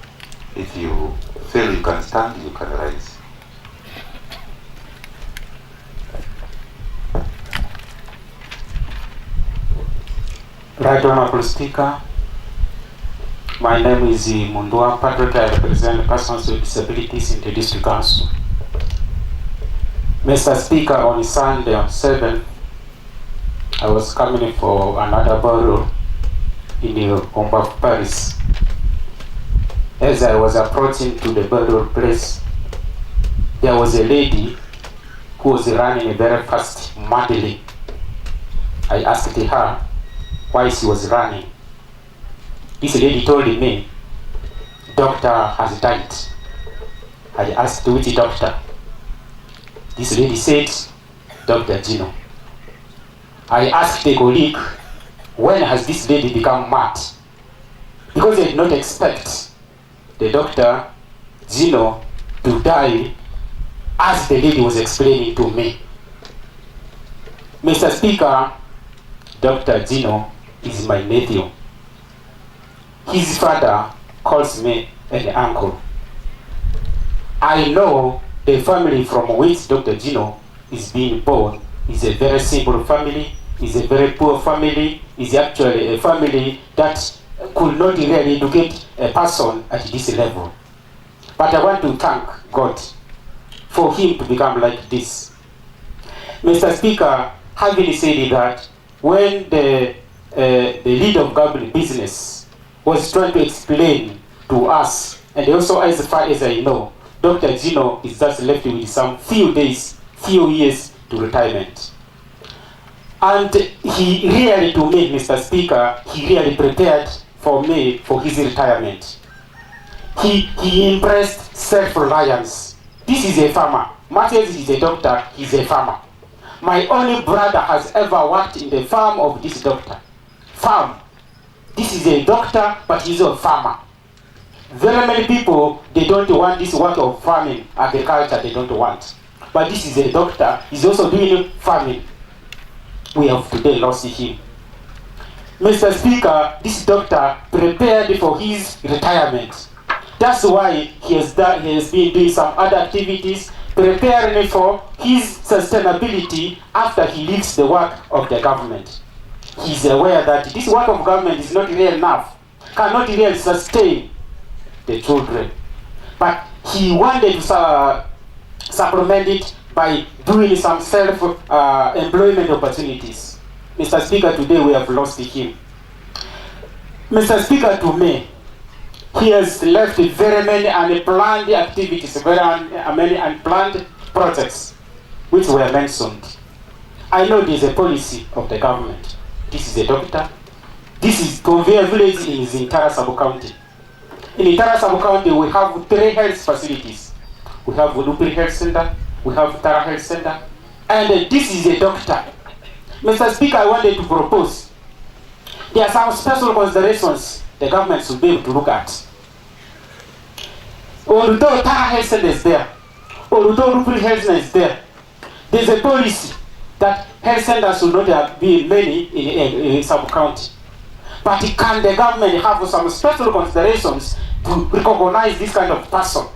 If you feel you can stand, you can rise. Right Honorable Speaker, my name is Mundua Patrick. I represent persons with disabilities in the District Council. Mr. Speaker, on Sunday on 7th, I was coming for another burial in the Omba of Paris. As I was approaching to the burial place, there was a lady who was running very fast, madly. I asked her why she was running. This lady told me, doctor has died. I asked which doctor. This lady said, Dr. Gino. I asked the colleague, when has this lady become mad? Because they did not expect the Dr. Gino to die as the lady was explaining to me. Mr. Speaker, Dr. Gino is my nephew. His father calls me an uncle. I know the family from which Dr. Gino is being born is a very simple family, is a very poor family, is actually a family that could not really educate a person at this level. But I want to thank God for him to become like this. Mr. Speaker, having said that, when the leader of government business was trying to explain to us, and also as far as I know, Dr. Gino is just left with some few days, few years to retirement. And he really, to me, Mr. Speaker, he really prepared for me for his retirement. He impressed self-reliance. This is a farmer. Matthias is a doctor, he's a farmer. My only brother has ever worked in the farm of this doctor. Farm. This is a doctor, but he's a farmer. Very many people, they don't want this work of farming, agriculture, they don't want. But this is a doctor, he's also doing farming. We have today lost him. Mr. Speaker, this doctor prepared for his retirement. That's why he has been doing some other activities, preparing for his sustainability after he leaves the work of the government. He's aware that this work of government is not real enough, cannot really sustain the children. But he wanted to supplement it by doing some self-employment opportunities. Mr. Speaker, today we have lost him. Mr. Speaker, to me, he has left very many unplanned activities, many unplanned projects, which were mentioned. I know there's a policy of the government. This is a doctor. This is Conveyor Village in his entire sub-county. In the entire sub-county, we have 3 health facilities. We have Lupiri Health Center, we have Tara Health Center, and this is a doctor. Mr. Speaker, I wanted to propose. There are some special considerations the government should be able to look at. Although Tara Health Center is there, although Rupert Health Center is there, there's a policy that health centers should not be many in sub-county. But can the government have some special considerations to recognize this kind of person?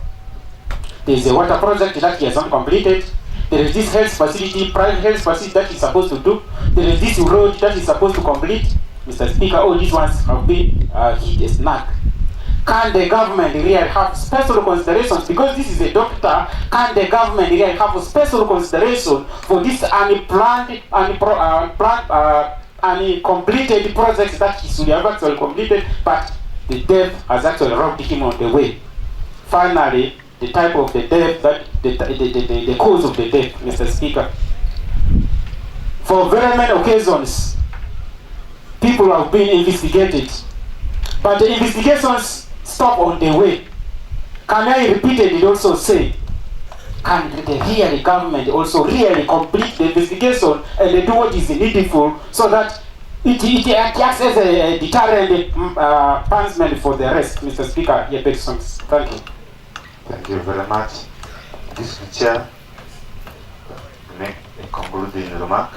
There is a water project that he has not completed. There is this health facility, private health facility that he's supposed to do. There is this road that he's supposed to complete. Mr. Speaker, all these ones have been hit a snag. Can the government really have special considerations? Because this is a doctor, can the government really have a special consideration for this unplanned, uncompleted projects that he should have actually completed, but the death has actually robbed him on the way? Finally, the type of the death, that the cause of the death, Mr. Speaker. For very many occasions, people have been investigated, but the investigations stop on the way. Can I repeatedly also say, can the government also really complete the investigation and do what is needful so that it acts as a deterrent punishment for the rest? Mr. Speaker, thank you. Thank you very much. This chair make a concluding remark.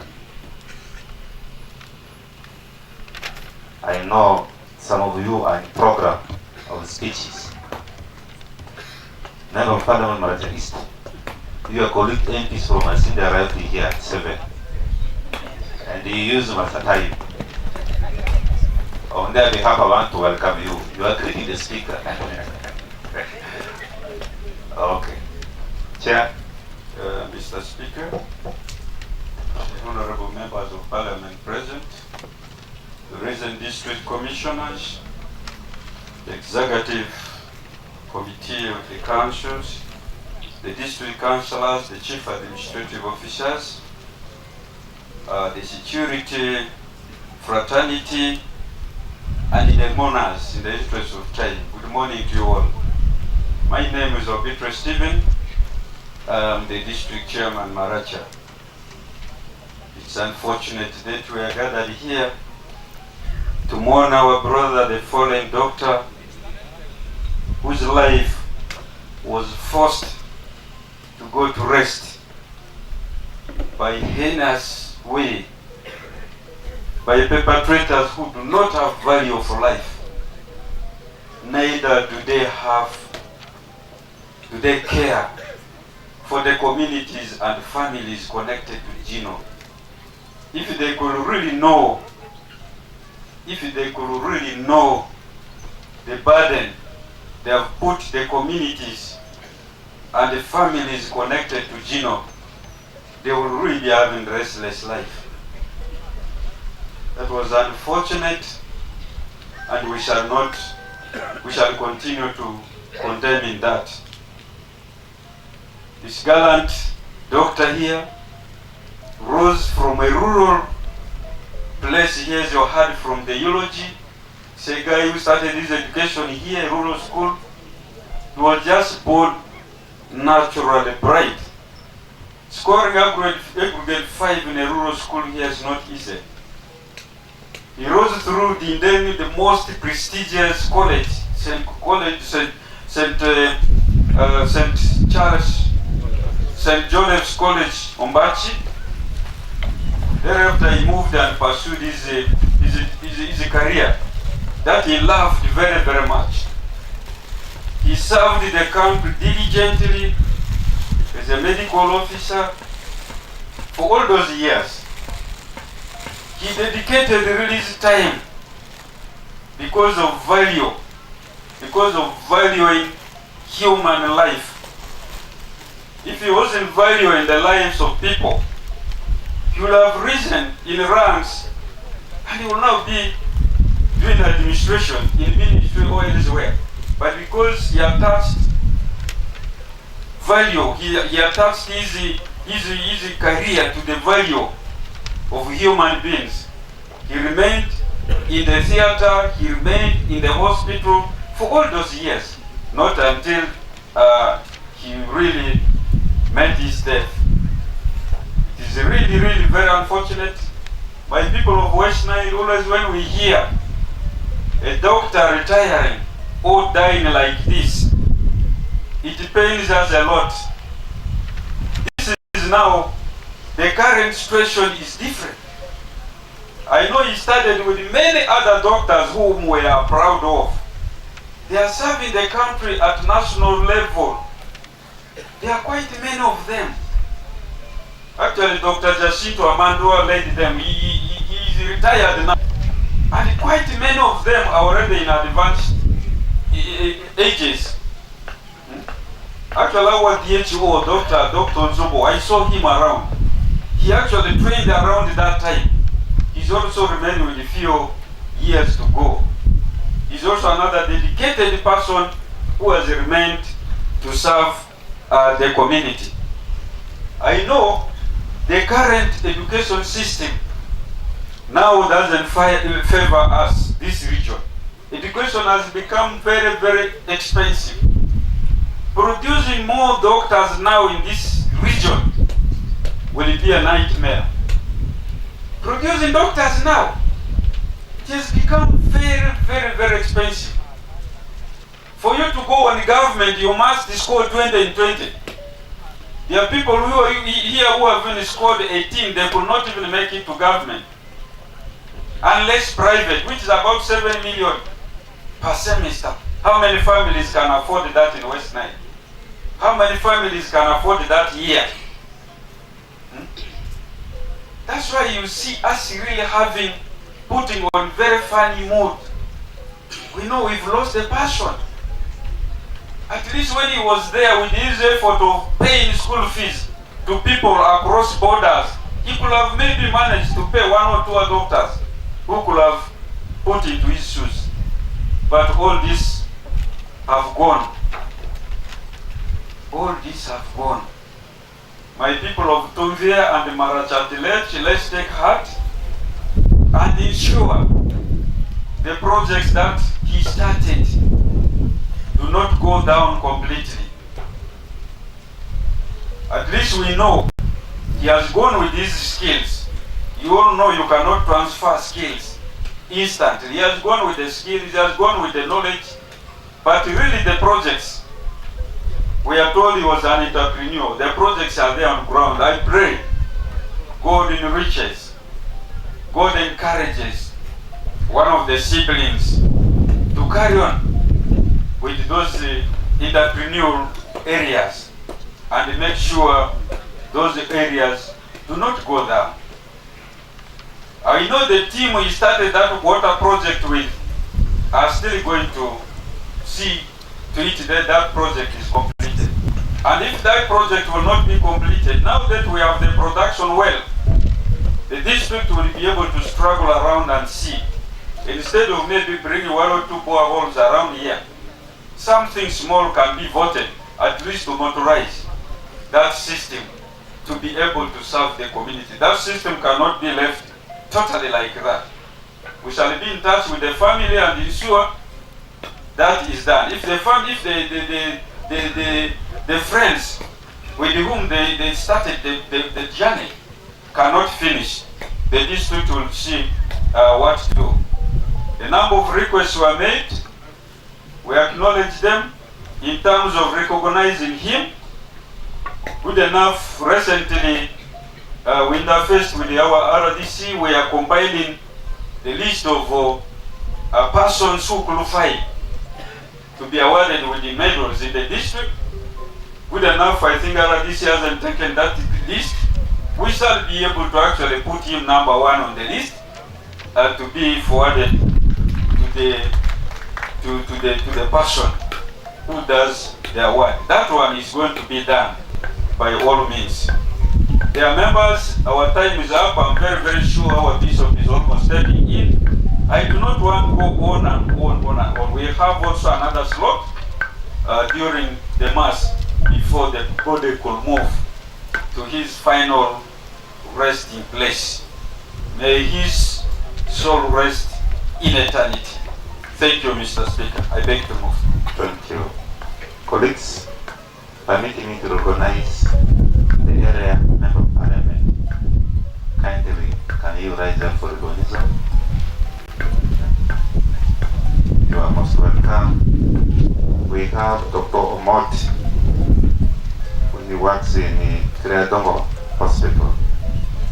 I know some of you are in program of speeches. Member of Parliament Maracha East, your colleague MPs from Asinda arrived here at 7, and you use them as a time. On their behalf, I want to welcome you. You are greeting the speaker. Okay. Chair. Mr. Speaker, the honorable members of Parliament present, the recent district commissioners, the executive committee of the councils, the district councillors, the chief administrative officers, the security fraternity, and the mourners, in the interest of time. Good morning to you all. My name is Obitre Stephen. I'm the district chairman, Maracha. It's unfortunate that we are gathered here to mourn our brother, the fallen doctor, whose life was forced to go to rest by heinous way, by perpetrators who do not have value for life. Neither do they care for the communities and families connected to Gino. If they could really know the burden they have put the communities and the families connected to Gino, they will really be having restless life. That was unfortunate, and we shall continue to condemn in that. This gallant doctor here rose from a rural place. Here, as you heard from the eulogy, it's a guy who started his education here, rural school. He was just born naturally bright. Scoring a grade 5 in a rural school here is not easy. He rose through the most prestigious college, St. Joseph's College, Ombachi. Thereafter, he moved and pursued his career that he loved very, very much. He served the country diligently as a medical officer for all those years. He dedicated really his time because of valuing human life. If he wasn't valuing the lives of people, he would have risen in ranks and he will now be doing administration in ministry or elsewhere. But because he attached value, he attached his career to the value of human beings. He remained in the theater, he remained in the hospital for all those years, not until he really met his death. It is really, really very unfortunate. My people of West Nile, always when we hear a doctor retiring or dying like this, it pains us a lot. This is now, the current situation is different. I know he started with many other doctors whom we are proud of. They are serving the country at national level. There are quite many of them. Actually, Dr. Jacinto Amandua led them. He is retired now. And quite many of them are already in advanced ages. Actually, our DHO, Dr. Nzobo, I saw him around. He actually trained around that time. He's also remained with a few years to go. He's also another dedicated person who has remained to serve the community. I know the current education system now doesn't favor us, this region. Education has become very, very expensive. Producing more doctors now in this region will be a nightmare. Producing doctors now, it has become very, very, very expensive. For you to go on government, you must score 20 in 20. There are people who are here who have been scored 18, they could not even make it to government. Unless private, which is about 7 million per semester. How many families can afford that in West Nile? How many families can afford that year? That's why you see us really putting on very funny mood. We know we've lost the passion. At least when he was there with his effort of paying school fees to people across borders, he could have maybe managed to pay 1 or 2 doctors who could have put into his shoes. But all this have gone. All this have gone. My people of Ttv and Maracha, let's take heart and ensure the projects that he started do not go down completely. At least we know he has gone with these skills. You all know you cannot transfer skills instantly. He has gone with the skills, he has gone with the knowledge, but really the projects, we are told he was an entrepreneur. The projects are there on ground. I pray God enriches, God encourages one of the siblings to carry on with those entrepreneurial areas and make sure those areas do not go down. I know the team he started that water project with are still going to see to it that that project is completed. And if that project will not be completed, now that we have the production well, the district will be able to struggle around and see. Instead of maybe bringing 1 or 2 boreholes around here, something small can be voted, at least to motorize that system to be able to serve the community. That system cannot be left totally like that. We shall be in touch with the family and ensure that is done. If the family, if the friends with whom they started the journey cannot finish, the district will see what to do. A number of requests were made. We acknowledge them in terms of recognizing him. Good enough, recently we interfaced with our RDC. We are compiling the list of persons who qualify to be awarded with the medals in the district. Good enough, I think RDC hasn't taken that list. We shall be able to actually put him number 1 on the list to be forwarded to the person who does the award. That one is going to be done by all means. Dear members, our time is up. I'm very, very sure our bishop is almost stepping in. I do not want to go on and on. We have also another slot during the Mass before the body could move to his final resting place. May his soul rest in eternity. Thank you, Mr. Speaker. I beg to move. Thank you. Colleagues, permitting me to recognize the area member of parliament. Kindly Can you rise up for recognition? You are most welcome. We have Dr. Omot, who works in Kriadongo Hospital.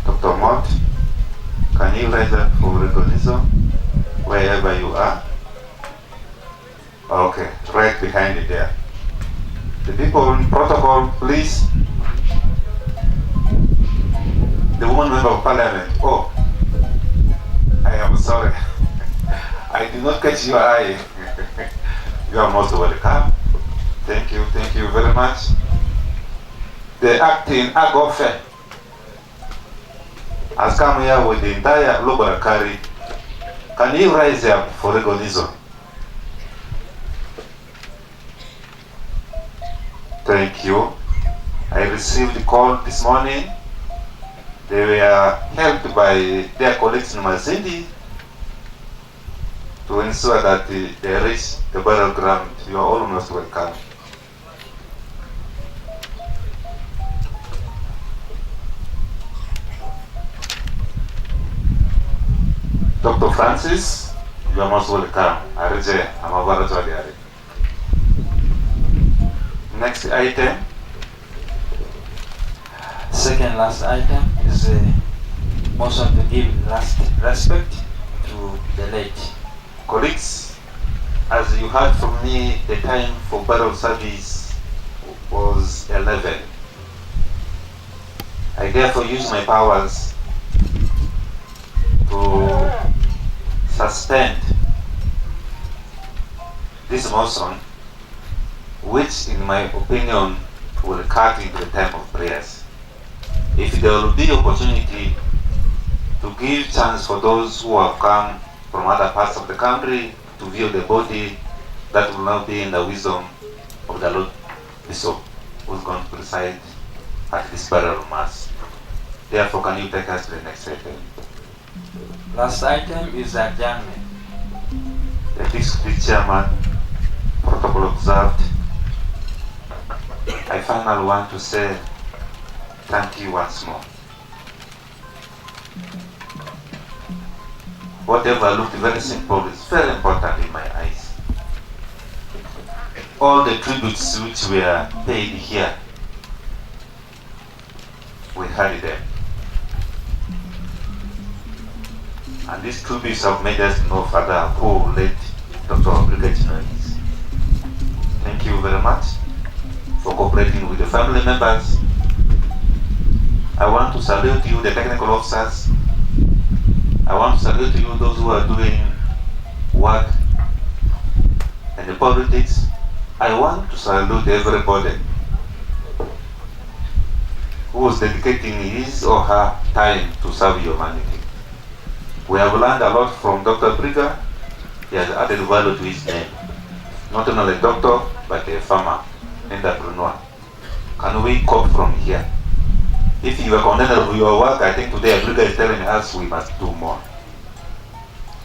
Dr. Omot, can you rise up for recognition wherever you are? Okay, right behind you there. The people in protocol, please. The woman member of parliament. Oh, I am sorry. I did not catch your eye. You are most welcome. Thank you very much. The acting Agofe has come here with the entire laboratory. Can you rise up for recognition? Thank you. I received a call this morning. They were helped by their colleagues in Mazindi to ensure that they reach the burial ground. You are all most welcome. Dr. Francis, you are most welcome. Next item. Second last item is motion to give last respect to the late. Colleagues, as you heard from me, the time for burial service was 11. I therefore use my powers to suspend this motion, which in my opinion will cut into the time of prayers. If there will be opportunity to give chance for those who have come from other parts of the country to view the body, that will now be in the wisdom of the Lord Bishop, who is going to preside at this burial mass. Therefore, can you take us to the next item? Last item is adjournment. The district chairman, protocol observed. I finally want to say thank you once more. Whatever looked very simple is very important in my eyes. All the tributes which were paid here, we heard them. And these tributes have made us know further who late Dr.ABIRIGA is. Thank you very much for cooperating with the family members. I want to salute you, the technical officers. I want to salute you, those who are doing work in the politics. I want to salute everybody who is dedicating his or her time to serve humanity. We have learned a lot from Dr. ABIRIGA. He has added value to his name. Not only a doctor, but a farmer, entrepreneur. Can we cope from here? If you are contented with your work, I think today ABIRIGA is telling us we must do more.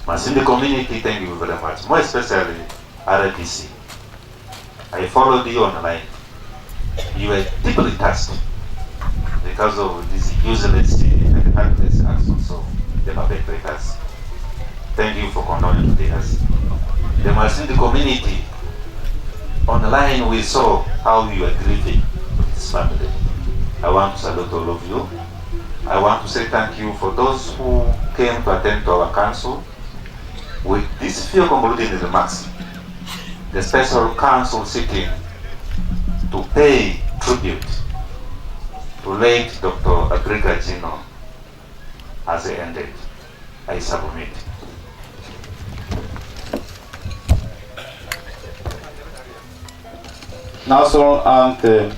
Mas in the community, thank you very much. More especially RDC. I followed you online. You were deeply touched because of this useless and heartless actions of the perpetrators. Thank you for condoning to us. The Masindi community, online we saw how you are grieving with this family. I want to salute all of you. I want to say thank you for those who came to attend to our council. With this few concluding remarks, the special council sitting to pay tribute to late Dr. ABIRIGA Jino has ended. I submit. National anthem.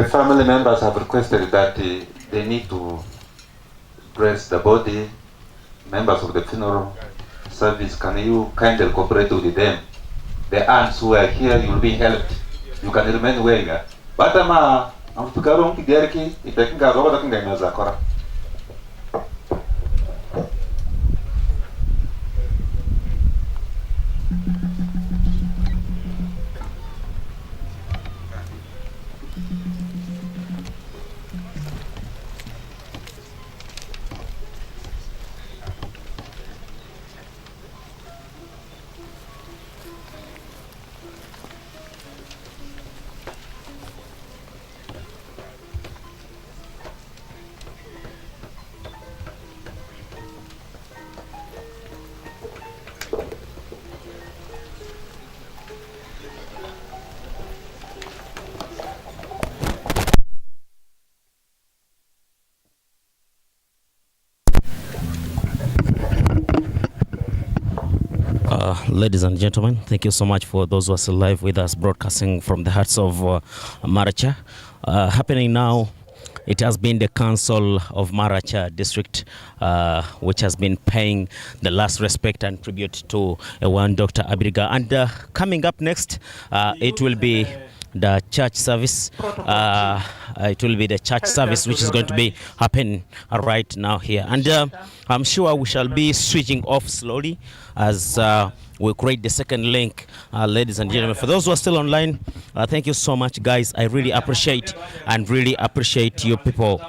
The family members have requested that they need to dress the body. Members of the funeral service, can you kindly cooperate with them? The aunts who are here, you'll be helped. You can remain where you are. But I'm to go. Ladies and gentlemen, thank you so much for those who are still live with us, broadcasting from the hearts of Maracha. Happening now, it has been the Council of Maracha District which has been paying the last respect and tribute to one Dr. Abiriga. And coming up next, it will be the church service. It will be the church service which is going to be happening right now here. And I'm sure we shall be switching off slowly as we create the second link, ladies and gentlemen. For those who are still online, thank you so much, guys. I really appreciate you people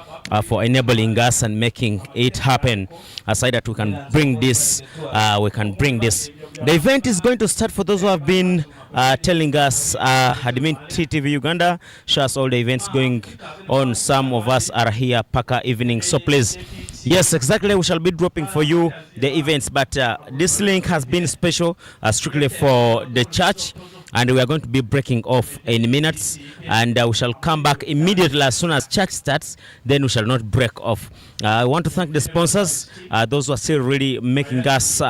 for enabling us and making it happen. Aside that we can bring this, The event is going to start. For those who have been telling us, admin Ttv Uganda, show us all the events going on. Some of us are here Paka evening, so please. Yes, exactly. We shall be dropping for you the events, but this link has been special, strictly for the church, and we are going to be breaking off in minutes, and we shall come back immediately as soon as church starts. Then we shall not break off. I want to thank the sponsors, those who are still really making us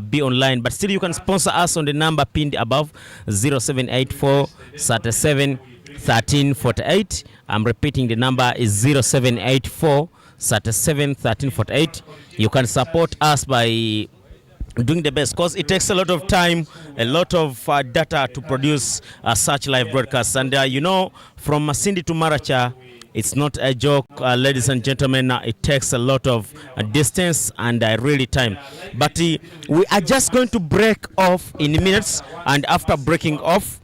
be online, but still you can sponsor us on the number pinned above, 0784 37 13 48. I'm repeating, the number is 0784 37 13 48. You can support us by doing the best, because it takes a lot of time, a lot of data to produce such live broadcasts. And you know, from Masindi to Maracha, it's not a joke, ladies and gentlemen. It takes a lot of distance and really time. But we are just going to break off in minutes, and after breaking off,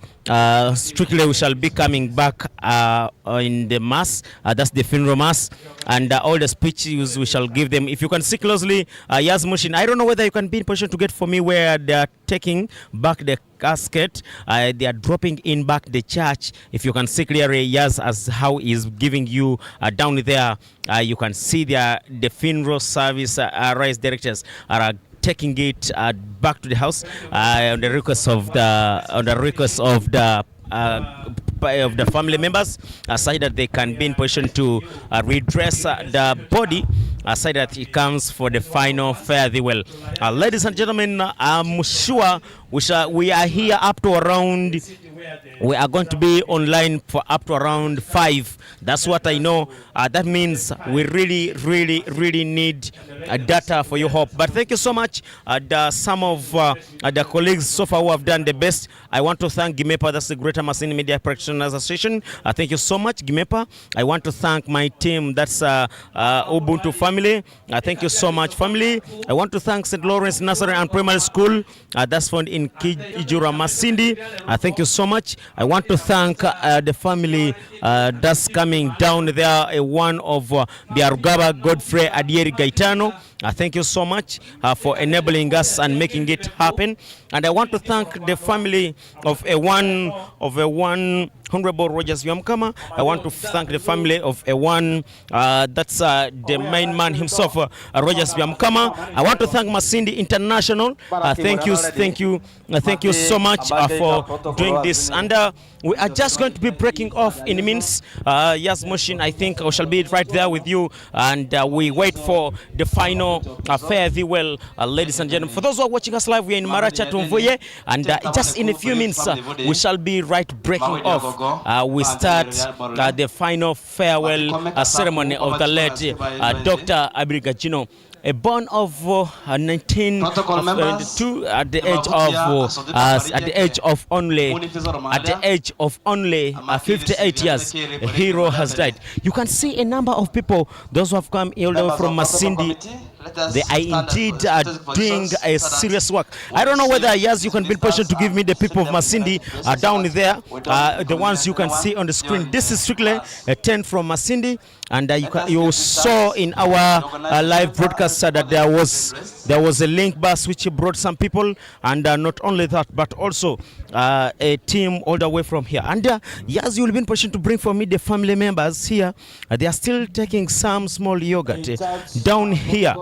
strictly we shall be coming back in the mass, that's the funeral mass, and all the speeches we shall give them. If you can see closely, Yaz Mushin, I don't know whether you can be in position to get for me where they are taking back the casket, they are dropping in back the church. If you can see clearly, Yaz, as how he's giving you down there, you can see there the funeral service rice directors are taking it back to the house on the request of the family members, aside that they can be in position to redress the body, aside that it comes for the final fare they will. Ladies and gentlemen, I'm sure we are here up to around, we are going to be online for up to around 5. That's what I know. That means we really need data for your hope. But thank you so much. Some of the colleagues so far who have done the best. I want to thank Gimepa, that's the Greater Masini Media Practitioners Association. Thank you so much, Gimepa. I want to thank my team, that's Ubuntu family. Thank you so much, family. I want to thank St. Lawrence Nursery and Primary School, that's found in Kijura Masindi. Thank you so much. I want to thank the family that's coming down there, one of the Arugaba Godfrey Adieri Gaetano. Thank you so much for enabling us and making it happen. And I want to thank the family of a one Honorable Rogers Vyamkama. I want to thank the family of that's the main man himself, Rogers Vyamkama. I want to thank Masindi International. Thank you so much for doing this. And we are just going to be breaking off in minutes. Yas Mushin, I think I shall be right there with you, and we wait for the final Gino, fare thee well, ladies and gentlemen. For those who are watching us live, we are in Maracha Tumvuye, and just in a few minutes, we shall be breaking off. We start the final farewell ceremony of the late Dr. Abiriga Gino. A born of 1972 at the age of only 58 years, a hero has died. You can see a number of people, those who have come all the way from Masindi. They are indeed doing a serious work. I don't know whether, yes, you can be patient to give me the people of Masindi down there, the ones you can see on the screen. This is strictly a 10 from Masindi, and you saw in our live broadcast that there was a link bus which brought some people, and not only that, but also a team all the way from here. And yes, you will be in position to bring for me the family members here. They are still taking some small yogurt down here.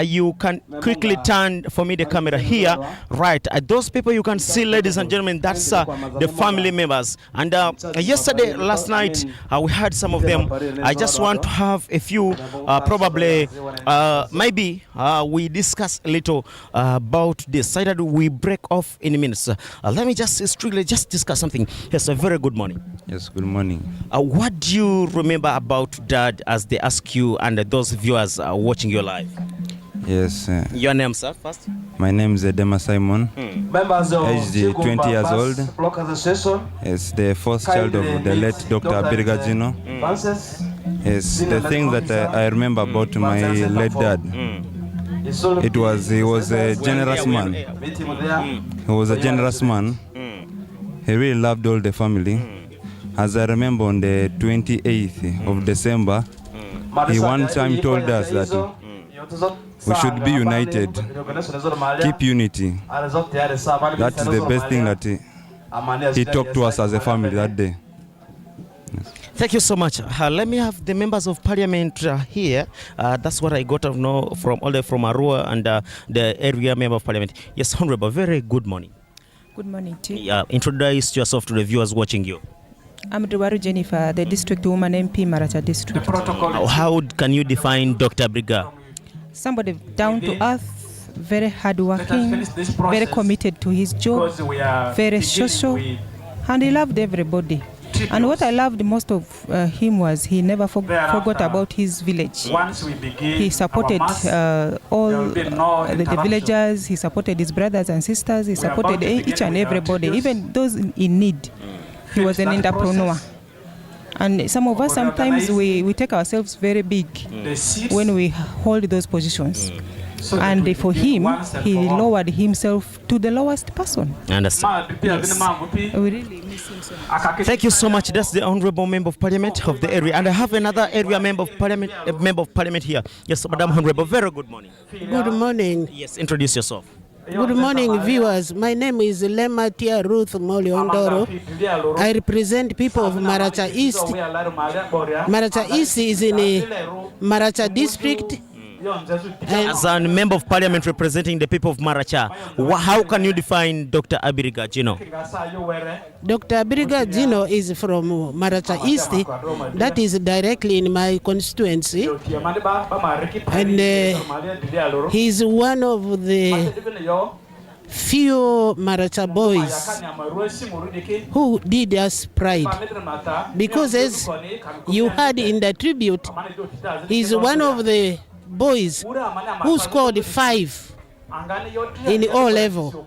You can quickly turn for me the camera here, right? Those people you can see, ladies and gentlemen, that's the family members. And last night, we had some of them. I just want to have a few, probably, maybe we discuss a little about this. So that we break off in a minute. Let me just discuss something. Yes, a very good morning. Yes, good morning. What do you remember about Dad as they ask you and those viewers watching your live? Yes. Your name, sir, first? My name is Edema Simon, aged 20 years old. Yes, the first child of the late Dr. Abiriga Gino. Yes, the thing that I remember about my late dad, he was a generous man. He was a generous man. He really loved all the family. As I remember, on the 28th of December, he one time told us that we should be united, keep unity. That's the best thing that he talked to us as a family that day. Yes. Thank you so much. Let me have the members of parliament here. That's what I got to know from all the from Arua and the area member of parliament. Yes, Honorable, very good morning. Good morning to you. Introduce yourself to the viewers watching you. I'm Duwaru Jennifer, the district woman MP, Maracha district. How can you define Dr. Abiriga? Somebody down to earth, very hardworking, very committed to his job, very social, and he loved everybody. And what I loved most of him was he never forgot about his village. He supported all the villagers, he supported his brothers and sisters, he supported each and everybody, even those in need. He was an entrepreneur. And some of us, sometimes we take ourselves very big when we hold those positions. And for him, he lowered himself to the lowest person. I understand. Yes. We really miss him so much. Thank you so much. That's the Honorable Member of Parliament of the area. And I have another area member of Parliament here. Yes, Madam Honorable, very good morning. Good morning. Yes, introduce yourself. Good morning, viewers. My name is Lematia Ruth Moliondoro. I represent people of Maracha East. Maracha East is in Maracha district. As a member of parliament representing the people of Maracha, how can you define Dr. Abiriga Gino? Dr. Abiriga Gino is from Maracha East. That is directly in my constituency. And he is one of the few Maracha boys who did us pride. Because as you heard in the tribute, he is one of the boys who scored 5 in O level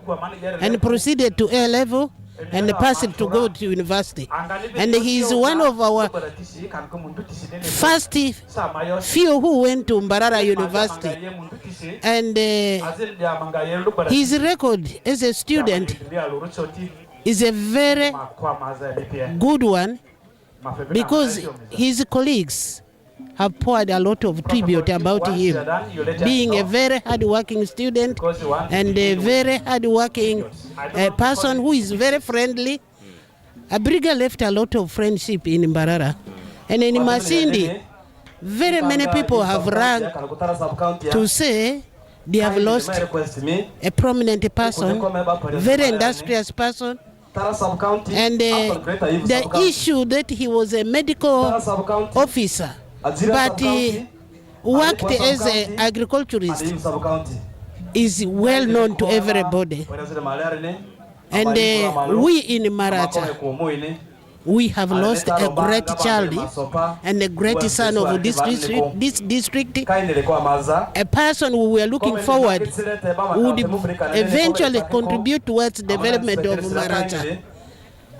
and proceeded to A level and passed to go to university. And he is one of our first few who went to Mbarara University. And his record as a student is a very good one, because his colleagues have poured a lot of tribute about him, being a very hard-working student and a very hard-working person who is very friendly. Abiriga left a lot of friendship in Mbarara. And in Masindi, very many people have run to say they have lost a prominent person, very industrious person. And the issue that he was a medical officer, but worked as an agriculturist, is well known to everybody. And we in Maracha, we have lost a great child and a great son of this district, a person we were looking forward would eventually contribute towards the development of Maracha.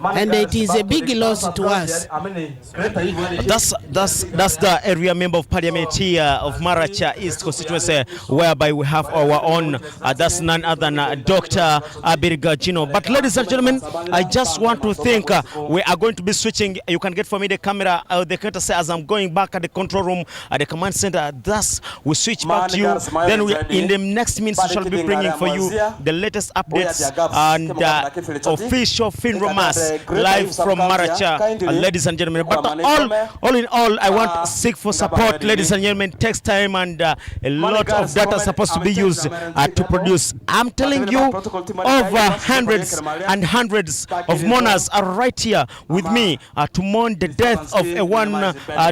And it is a big loss to us. That's the area member of parliament here of Maracha East constituency, whereby we have our own, that's none other than Dr. Abiriga Jino. But ladies and gentlemen, I just want to think we are going to be switching. You can get for me the camera, the courtesy as I'm going back at the control room at the command center. Thus, we switch back to you. Then in the next minutes, we shall be bringing for you the latest updates and official film romance live from Maracha, ladies and gentlemen. But all in all, I want to seek for support, ladies and gentlemen. Takes time and a lot of data supposed to be used to produce. I'm telling you, over hundreds and hundreds of mourners are right here with me to mourn the death of one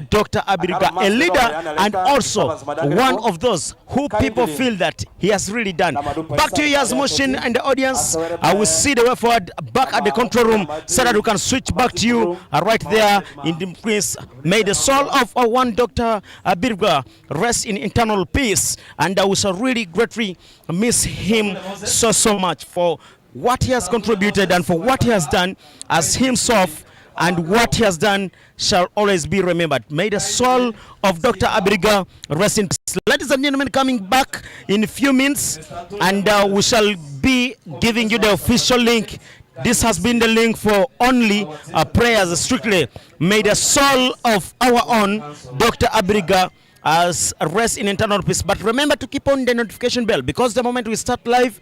Dr. Abiriga, a leader and also one of those who people feel that he has really done. Back to you, Motion and the audience. I will see the way forward back at the control room so that we can switch back to you right there in the place. May the soul of our one Dr. Abiriga rest in eternal peace, and I will really greatly miss him so much for what he has contributed and for what he has done as himself, and what he has done shall always be remembered. May the soul of Dr. Abiriga rest in peace. Ladies and gentlemen, coming back in a few minutes, and we shall be giving you the official link. This has been the link for only prayers strictly. May the soul of our own Dr. Abiriga as rest in eternal peace. But remember to keep on the notification bell, because the moment we start live,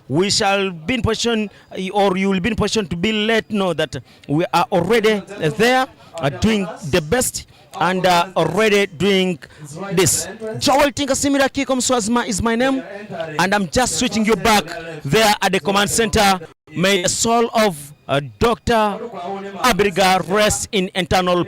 we shall be in position, or you will be in position to be let know that we are already there, doing the best, and already doing this. Joel Tinkasimira Kikomswazma is my name, and I'm just switching you back there at the command center. May the soul of Dr. Abiriga rest in eternal